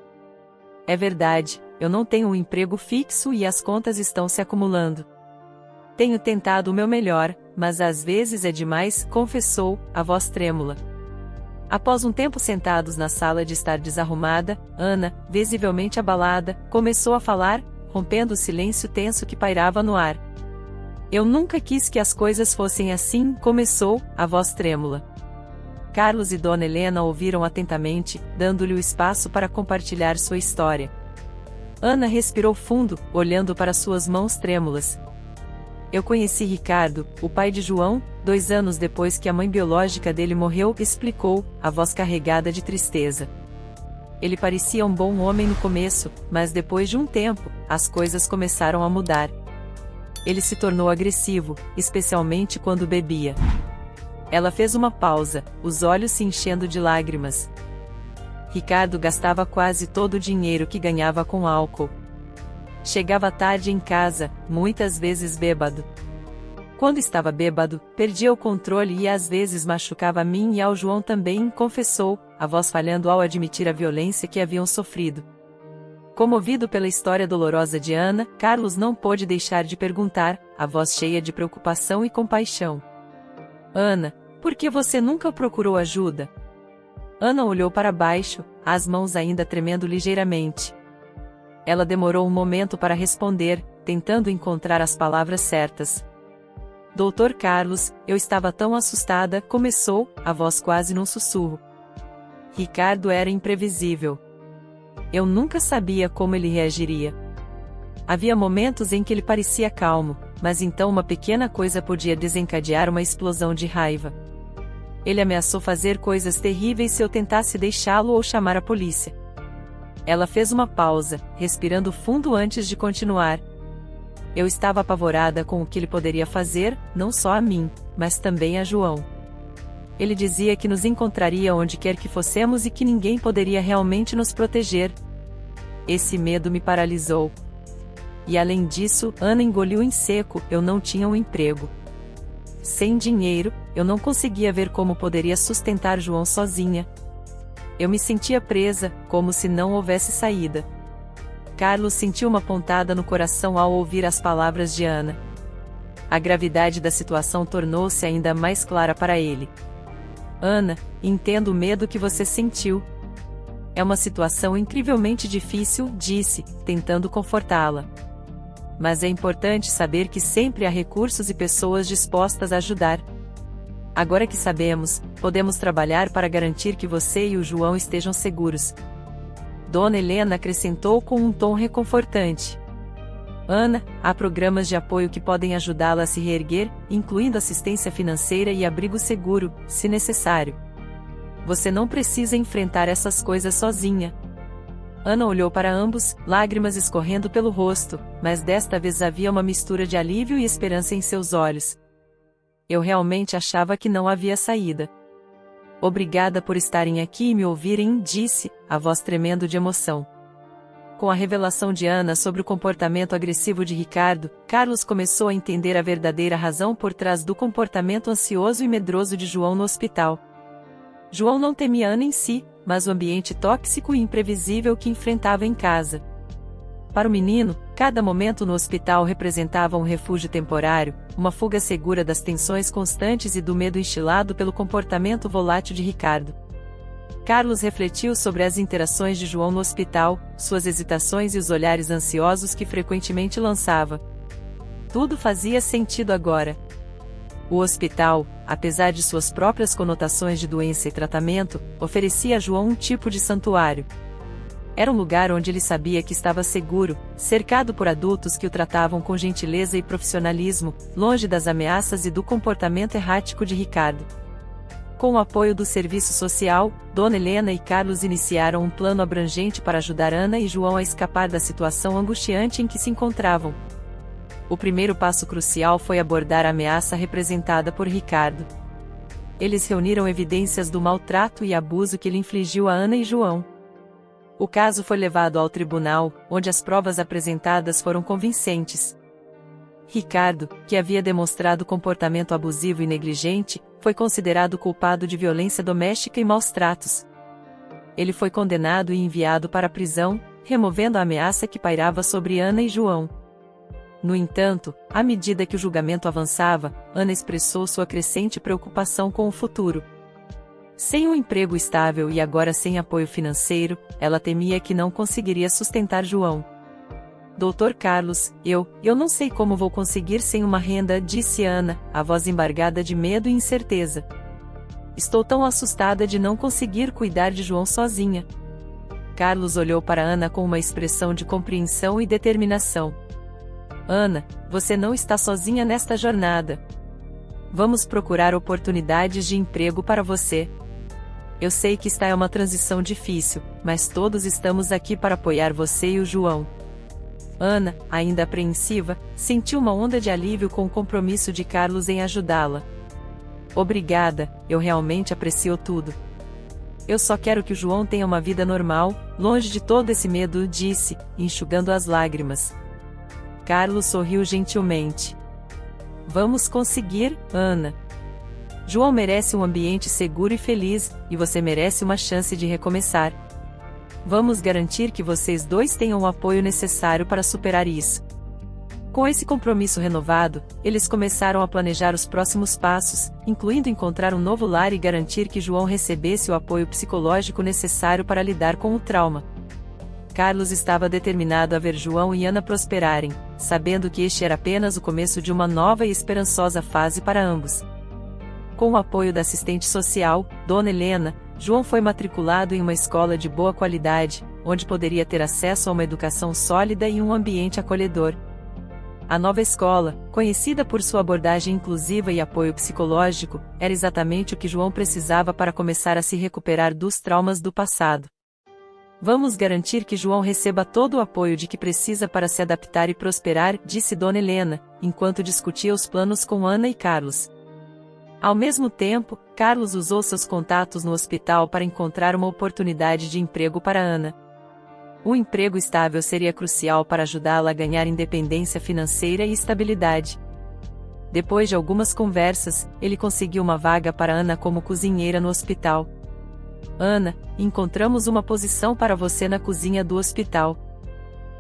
É verdade, eu não tenho um emprego fixo e as contas estão se acumulando. Tenho tentado o meu melhor, mas às vezes é demais, confessou, a voz trêmula. Após um tempo sentados na sala de estar desarrumada, Ana, visivelmente abalada, começou a falar, rompendo o silêncio tenso que pairava no ar. Eu nunca quis que as coisas fossem assim, começou, a voz trêmula. Carlos e Dona Helena ouviram atentamente, dando-lhe o espaço para compartilhar sua história. Ana respirou fundo, olhando para suas mãos trêmulas. Eu conheci Ricardo, o pai de João, 2 anos depois que a mãe biológica dele morreu, explicou, a voz carregada de tristeza. Ele parecia um bom homem no começo, mas depois de um tempo, as coisas começaram a mudar. Ele se tornou agressivo, especialmente quando bebia. Ela fez uma pausa, os olhos se enchendo de lágrimas. Ricardo gastava quase todo o dinheiro que ganhava com álcool. Chegava tarde em casa, muitas vezes bêbado. Quando estava bêbado, perdia o controle e às vezes machucava a mim e ao João também, confessou, a voz falhando ao admitir a violência que haviam sofrido. Comovido pela história dolorosa de Ana, Carlos não pôde deixar de perguntar, a voz cheia de preocupação e compaixão. Ana, por que você nunca procurou ajuda? Ana olhou para baixo, as mãos ainda tremendo ligeiramente. Ela demorou um momento para responder, tentando encontrar as palavras certas. Doutor Carlos, eu estava tão assustada, começou, a voz quase num sussurro. Ricardo era imprevisível. Eu nunca sabia como ele reagiria. Havia momentos em que ele parecia calmo, mas então uma pequena coisa podia desencadear uma explosão de raiva. Ele ameaçou fazer coisas terríveis se eu tentasse deixá-lo ou chamar a polícia. Ela fez uma pausa, respirando fundo antes de continuar. Eu estava apavorada com o que ele poderia fazer, não só a mim, mas também a João. Ele dizia que nos encontraria onde quer que fossemos e que ninguém poderia realmente nos proteger. Esse medo me paralisou. E além disso, Ana engoliu em seco, eu não tinha um emprego. Sem dinheiro, eu não conseguia ver como poderia sustentar João sozinha. Eu me sentia presa, como se não houvesse saída. Carlos sentiu uma pontada no coração ao ouvir as palavras de Ana. A gravidade da situação tornou-se ainda mais clara para ele. Ana, entendo o medo que você sentiu. É uma situação incrivelmente difícil, disse, tentando confortá-la. Mas é importante saber que sempre há recursos e pessoas dispostas a ajudar. Agora que sabemos, podemos trabalhar para garantir que você e o João estejam seguros. Dona Helena acrescentou com um tom reconfortante. Ana, há programas de apoio que podem ajudá-la a se reerguer, incluindo assistência financeira e abrigo seguro, se necessário. Você não precisa enfrentar essas coisas sozinha. Ana olhou para ambos, lágrimas escorrendo pelo rosto, mas desta vez havia uma mistura de alívio e esperança em seus olhos. Eu realmente achava que não havia saída. Obrigada por estarem aqui e me ouvirem, disse, a voz tremendo de emoção. Com a revelação de Ana sobre o comportamento agressivo de Ricardo, Carlos começou a entender a verdadeira razão por trás do comportamento ansioso e medroso de João no hospital. João não temia Ana em si, mas o ambiente tóxico e imprevisível que enfrentava em casa. Para o menino, cada momento no hospital representava um refúgio temporário, uma fuga segura das tensões constantes e do medo instilado pelo comportamento volátil de Ricardo. Carlos refletiu sobre as interações de João no hospital, suas hesitações e os olhares ansiosos que frequentemente lançava. Tudo fazia sentido agora. O hospital, apesar de suas próprias conotações de doença e tratamento, oferecia a João um tipo de santuário. Era um lugar onde ele sabia que estava seguro, cercado por adultos que o tratavam com gentileza e profissionalismo, longe das ameaças e do comportamento errático de Ricardo. Com o apoio do serviço social, Dona Helena e Carlos iniciaram um plano abrangente para ajudar Ana e João a escapar da situação angustiante em que se encontravam. O primeiro passo crucial foi abordar a ameaça representada por Ricardo. Eles reuniram evidências do maltrato e abuso que ele infligiu a Ana e João. O caso foi levado ao tribunal, onde as provas apresentadas foram convincentes. Ricardo, que havia demonstrado comportamento abusivo e negligente, foi considerado culpado de violência doméstica e maus-tratos. Ele foi condenado e enviado para a prisão, removendo a ameaça que pairava sobre Ana e João. No entanto, à medida que o julgamento avançava, Ana expressou sua crescente preocupação com o futuro. Sem um emprego estável e agora sem apoio financeiro, ela temia que não conseguiria sustentar João. Dr. Carlos, eu não sei como vou conseguir sem uma renda, disse Ana, a voz embargada de medo e incerteza. Estou tão assustada de não conseguir cuidar de João sozinha. Carlos olhou para Ana com uma expressão de compreensão e determinação. Ana, você não está sozinha nesta jornada. Vamos procurar oportunidades de emprego para você. Eu sei que esta é uma transição difícil, mas todos estamos aqui para apoiar você e o João. Ana, ainda apreensiva, sentiu uma onda de alívio com o compromisso de Carlos em ajudá-la. Obrigada, eu realmente aprecio tudo. Eu só quero que o João tenha uma vida normal, longe de todo esse medo, disse, enxugando as lágrimas. Carlos sorriu gentilmente. Vamos conseguir, Ana. João merece um ambiente seguro e feliz, e você merece uma chance de recomeçar. Vamos garantir que vocês dois tenham o apoio necessário para superar isso. Com esse compromisso renovado, eles começaram a planejar os próximos passos, incluindo encontrar um novo lar e garantir que João recebesse o apoio psicológico necessário para lidar com o trauma. Carlos estava determinado a ver João e Ana prosperarem, sabendo que este era apenas o começo de uma nova e esperançosa fase para ambos. Com o apoio da assistente social, Dona Helena, João foi matriculado em uma escola de boa qualidade, onde poderia ter acesso a uma educação sólida e um ambiente acolhedor. A nova escola, conhecida por sua abordagem inclusiva e apoio psicológico, era exatamente o que João precisava para começar a se recuperar dos traumas do passado. Vamos garantir que João receba todo o apoio de que precisa para se adaptar e prosperar, disse Dona Helena, enquanto discutia os planos com Ana e Carlos. Ao mesmo tempo, Carlos usou seus contatos no hospital para encontrar uma oportunidade de emprego para Ana. Um emprego estável seria crucial para ajudá-la a ganhar independência financeira e estabilidade. Depois de algumas conversas, ele conseguiu uma vaga para Ana como cozinheira no hospital. Ana, encontramos uma posição para você na cozinha do hospital.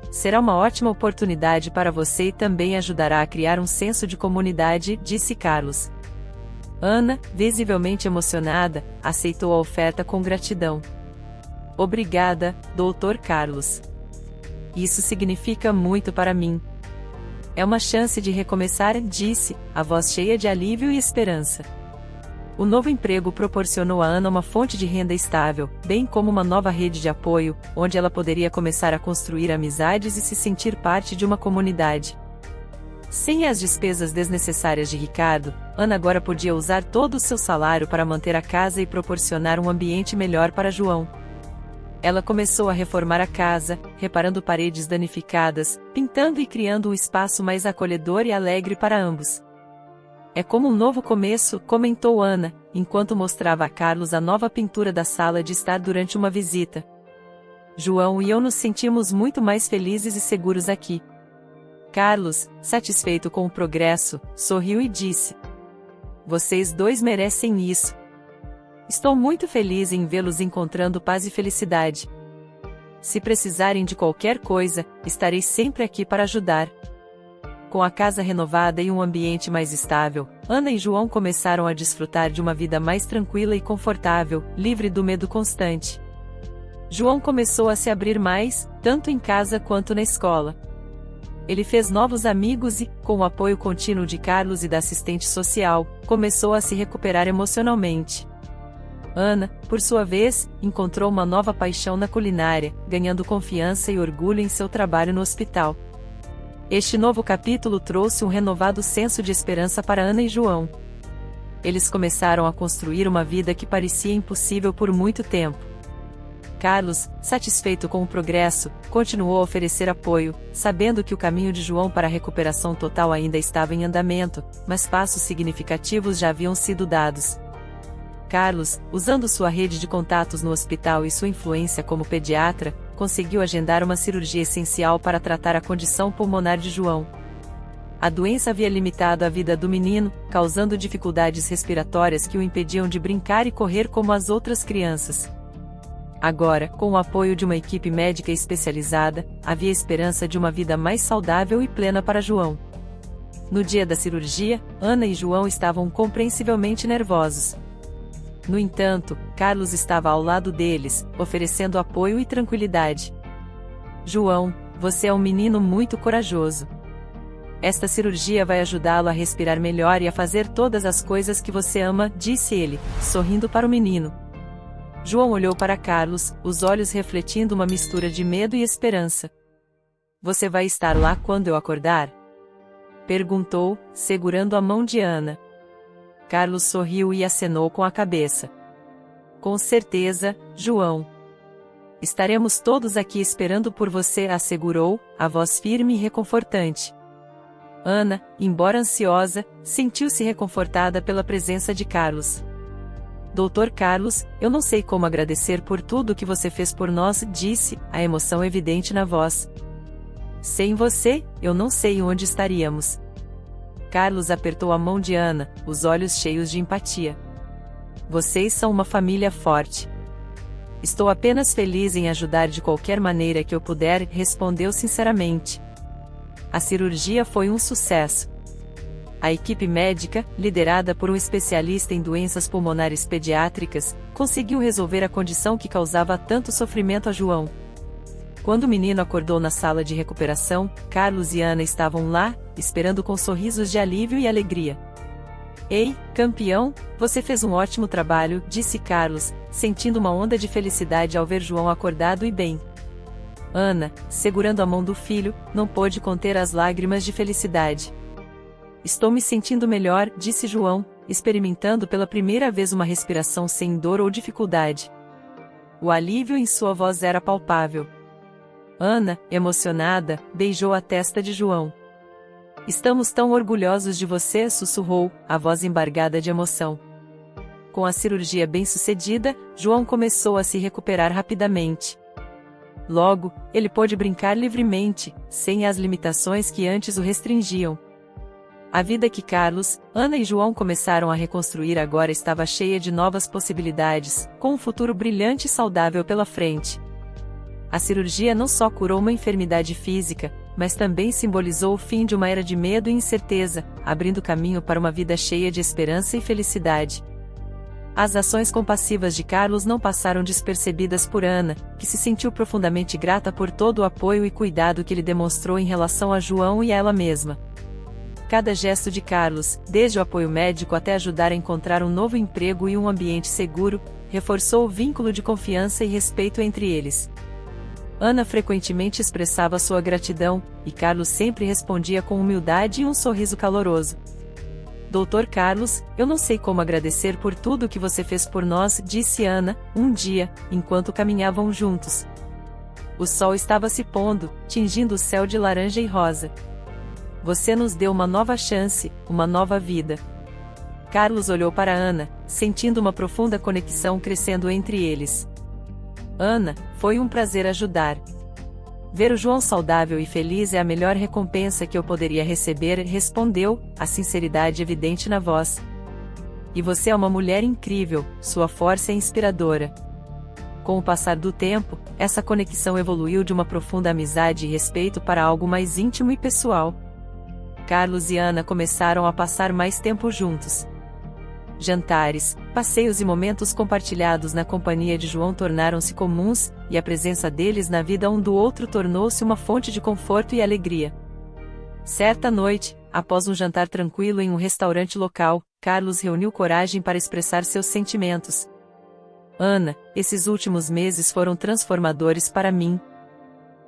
Será uma ótima oportunidade para você e também ajudará a criar um senso de comunidade, disse Carlos. Ana, visivelmente emocionada, aceitou a oferta com gratidão. Obrigada, Dr. Carlos. Isso significa muito para mim. É uma chance de recomeçar, disse, a voz cheia de alívio e esperança. O novo emprego proporcionou a Ana uma fonte de renda estável, bem como uma nova rede de apoio, onde ela poderia começar a construir amizades e se sentir parte de uma comunidade. Sem as despesas desnecessárias de Ricardo, Ana agora podia usar todo o seu salário para manter a casa e proporcionar um ambiente melhor para João. Ela começou a reformar a casa, reparando paredes danificadas, pintando e criando um espaço mais acolhedor e alegre para ambos. É como um novo começo, comentou Ana, enquanto mostrava a Carlos a nova pintura da sala de estar durante uma visita. João e eu nos sentimos muito mais felizes e seguros aqui. Carlos, satisfeito com o progresso, sorriu e disse: Vocês dois merecem isso. Estou muito feliz em vê-los encontrando paz e felicidade. Se precisarem de qualquer coisa, estarei sempre aqui para ajudar. Com a casa renovada e um ambiente mais estável, Ana e João começaram a desfrutar de uma vida mais tranquila e confortável, livre do medo constante. João começou a se abrir mais, tanto em casa quanto na escola. Ele fez novos amigos e, com o apoio contínuo de Carlos e da assistente social, começou a se recuperar emocionalmente. Ana, por sua vez, encontrou uma nova paixão na culinária, ganhando confiança e orgulho em seu trabalho no hospital. Este novo capítulo trouxe um renovado senso de esperança para Ana e João. Eles começaram a construir uma vida que parecia impossível por muito tempo. Carlos, satisfeito com o progresso, continuou a oferecer apoio, sabendo que o caminho de João para a recuperação total ainda estava em andamento, mas passos significativos já haviam sido dados. Carlos, usando sua rede de contatos no hospital e sua influência como pediatra, conseguiu agendar uma cirurgia essencial para tratar a condição pulmonar de João. A doença havia limitado a vida do menino, causando dificuldades respiratórias que o impediam de brincar e correr como as outras crianças. Agora, com o apoio de uma equipe médica especializada, havia esperança de uma vida mais saudável e plena para João. No dia da cirurgia, Ana e João estavam compreensivelmente nervosos. No entanto, Carlos estava ao lado deles, oferecendo apoio e tranquilidade. João, você é um menino muito corajoso. Esta cirurgia vai ajudá-lo a respirar melhor e a fazer todas as coisas que você ama, disse ele, sorrindo para o menino. João olhou para Carlos, os olhos refletindo uma mistura de medo e esperança. Você vai estar lá quando eu acordar? Perguntou, segurando a mão de Ana. Carlos sorriu e acenou com a cabeça. Com certeza, João. Estaremos todos aqui esperando por você, assegurou, a voz firme e reconfortante. Ana, embora ansiosa, sentiu-se reconfortada pela presença de Carlos. Doutor Carlos, eu não sei como agradecer por tudo que você fez por nós, disse, a emoção evidente na voz. Sem você, eu não sei onde estaríamos. Carlos apertou a mão de Ana, os olhos cheios de empatia. Vocês são uma família forte. Estou apenas feliz em ajudar de qualquer maneira que eu puder, respondeu sinceramente. A cirurgia foi um sucesso. A equipe médica, liderada por um especialista em doenças pulmonares pediátricas, conseguiu resolver a condição que causava tanto sofrimento a João. Quando o menino acordou na sala de recuperação, Carlos e Ana estavam lá, esperando com sorrisos de alívio e alegria. Ei, campeão, você fez um ótimo trabalho, disse Carlos, sentindo uma onda de felicidade ao ver João acordado e bem. Ana, segurando a mão do filho, não pôde conter as lágrimas de felicidade. Estou me sentindo melhor, disse João, experimentando pela primeira vez uma respiração sem dor ou dificuldade. O alívio em sua voz era palpável. Ana, emocionada, beijou a testa de João. Estamos tão orgulhosos de você, sussurrou, a voz embargada de emoção. Com a cirurgia bem-sucedida, João começou a se recuperar rapidamente. Logo, ele pôde brincar livremente, sem as limitações que antes o restringiam. A vida que Carlos, Ana e João começaram a reconstruir agora estava cheia de novas possibilidades, com um futuro brilhante e saudável pela frente. A cirurgia não só curou uma enfermidade física, mas também simbolizou o fim de uma era de medo e incerteza, abrindo caminho para uma vida cheia de esperança e felicidade. As ações compassivas de Carlos não passaram despercebidas por Ana, que se sentiu profundamente grata por todo o apoio e cuidado que ele demonstrou em relação a João e a ela mesma. Cada gesto de Carlos, desde o apoio médico até ajudar a encontrar um novo emprego e um ambiente seguro, reforçou o vínculo de confiança e respeito entre eles. Ana frequentemente expressava sua gratidão, e Carlos sempre respondia com humildade e um sorriso caloroso. Doutor Carlos, eu não sei como agradecer por tudo que você fez por nós, disse Ana, um dia, enquanto caminhavam juntos. O sol estava se pondo, tingindo o céu de laranja e rosa. Você nos deu uma nova chance, uma nova vida. Carlos olhou para Ana, sentindo uma profunda conexão crescendo entre eles. Ana, foi um prazer ajudar. Ver o João saudável e feliz é a melhor recompensa que eu poderia receber, respondeu, a sinceridade evidente na voz. E você é uma mulher incrível, sua força é inspiradora. Com o passar do tempo, essa conexão evoluiu de uma profunda amizade e respeito para algo mais íntimo e pessoal. Carlos e Ana começaram a passar mais tempo juntos. Jantares, passeios e momentos compartilhados na companhia de João tornaram-se comuns, e a presença deles na vida um do outro tornou-se uma fonte de conforto e alegria. Certa noite, após um jantar tranquilo em um restaurante local, Carlos reuniu coragem para expressar seus sentimentos. Ana, esses últimos meses foram transformadores para mim.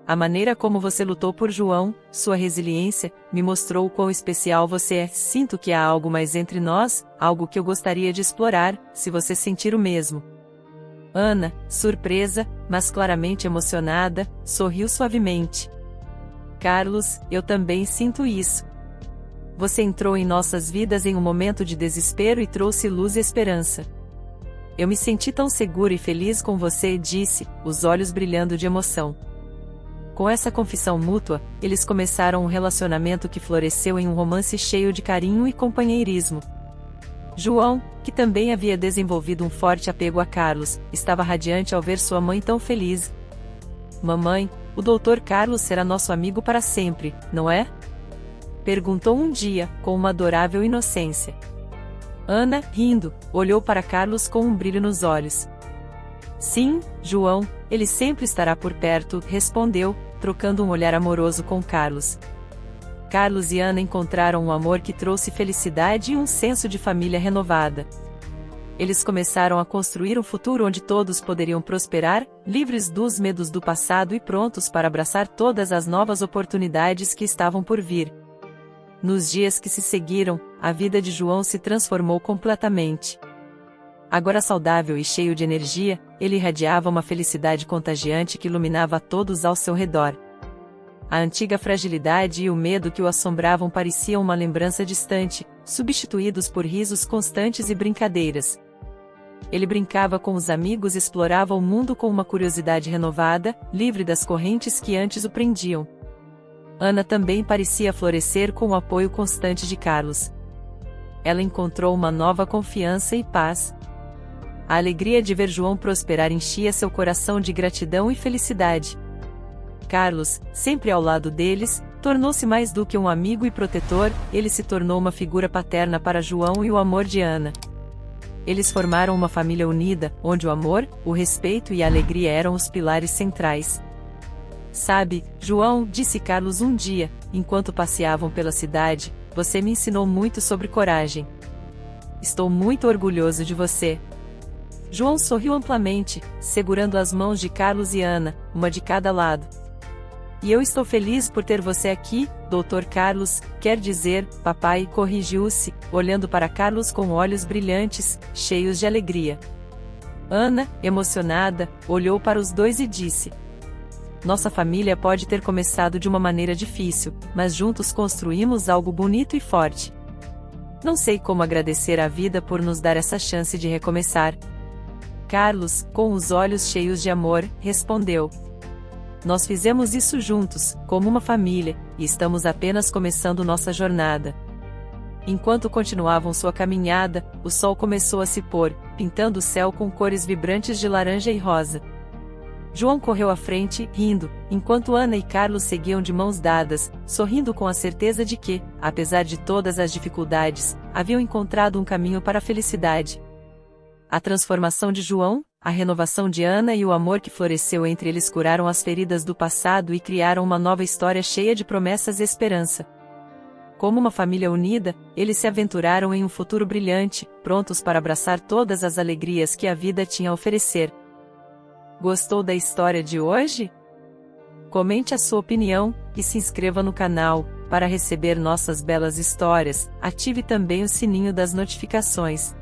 A maneira como você lutou por João, sua resiliência, me mostrou o quão especial você é. Sinto que há algo mais entre nós, algo que eu gostaria de explorar, se você sentir o mesmo. Ana, surpresa, mas claramente emocionada, sorriu suavemente. Carlos, eu também sinto isso. Você entrou em nossas vidas em um momento de desespero e trouxe luz e esperança. Eu me senti tão seguro e feliz com você, disse, os olhos brilhando de emoção. Com essa confissão mútua, eles começaram um relacionamento que floresceu em um romance cheio de carinho e companheirismo. João, que também havia desenvolvido um forte apego a Carlos, estava radiante ao ver sua mãe tão feliz. Mamãe, o Dr. Carlos será nosso amigo para sempre, não é? Perguntou um dia, com uma adorável inocência. Ana, rindo, olhou para Carlos com um brilho nos olhos. Sim, João, ele sempre estará por perto, respondeu, trocando um olhar amoroso com Carlos. Carlos e Ana encontraram um amor que trouxe felicidade e um senso de família renovada. Eles começaram a construir um futuro onde todos poderiam prosperar, livres dos medos do passado e prontos para abraçar todas as novas oportunidades que estavam por vir. Nos dias que se seguiram, a vida de João se transformou completamente. Agora saudável e cheio de energia, ele irradiava uma felicidade contagiante que iluminava a todos ao seu redor. A antiga fragilidade e o medo que o assombravam pareciam uma lembrança distante, substituídos por risos constantes e brincadeiras. Ele brincava com os amigos e explorava o mundo com uma curiosidade renovada, livre das correntes que antes o prendiam. Ana também parecia florescer com o apoio constante de Carlos. Ela encontrou uma nova confiança e paz. A alegria de ver João prosperar enchia seu coração de gratidão e felicidade. Carlos, sempre ao lado deles, tornou-se mais do que um amigo e protetor, ele se tornou uma figura paterna para João e o amor de Ana. Eles formaram uma família unida, onde o amor, o respeito e a alegria eram os pilares centrais. Sabe, João, disse Carlos um dia, enquanto passeavam pela cidade, você me ensinou muito sobre coragem. Estou muito orgulhoso de você. João sorriu amplamente, segurando as mãos de Carlos e Ana, uma de cada lado. E eu estou feliz por ter você aqui, Dr. Carlos, quer dizer, papai, corrigiu-se, olhando para Carlos com olhos brilhantes, cheios de alegria. Ana, emocionada, olhou para os dois e disse: nossa família pode ter começado de uma maneira difícil, mas juntos construímos algo bonito e forte. Não sei como agradecer à vida por nos dar essa chance de recomeçar. Carlos, com os olhos cheios de amor, respondeu: nós fizemos isso juntos, como uma família, e estamos apenas começando nossa jornada. Enquanto continuavam sua caminhada, o sol começou a se pôr, pintando o céu com cores vibrantes de laranja e rosa. João correu à frente, rindo, enquanto Ana e Carlos seguiam de mãos dadas, sorrindo com a certeza de que, apesar de todas as dificuldades, haviam encontrado um caminho para a felicidade. A transformação de João, a renovação de Ana e o amor que floresceu entre eles curaram as feridas do passado e criaram uma nova história cheia de promessas e esperança. Como uma família unida, eles se aventuraram em um futuro brilhante, prontos para abraçar todas as alegrias que a vida tinha a oferecer. Gostou da história de hoje? Comente a sua opinião, e se inscreva no canal, para receber nossas belas histórias, ative também o sininho das notificações.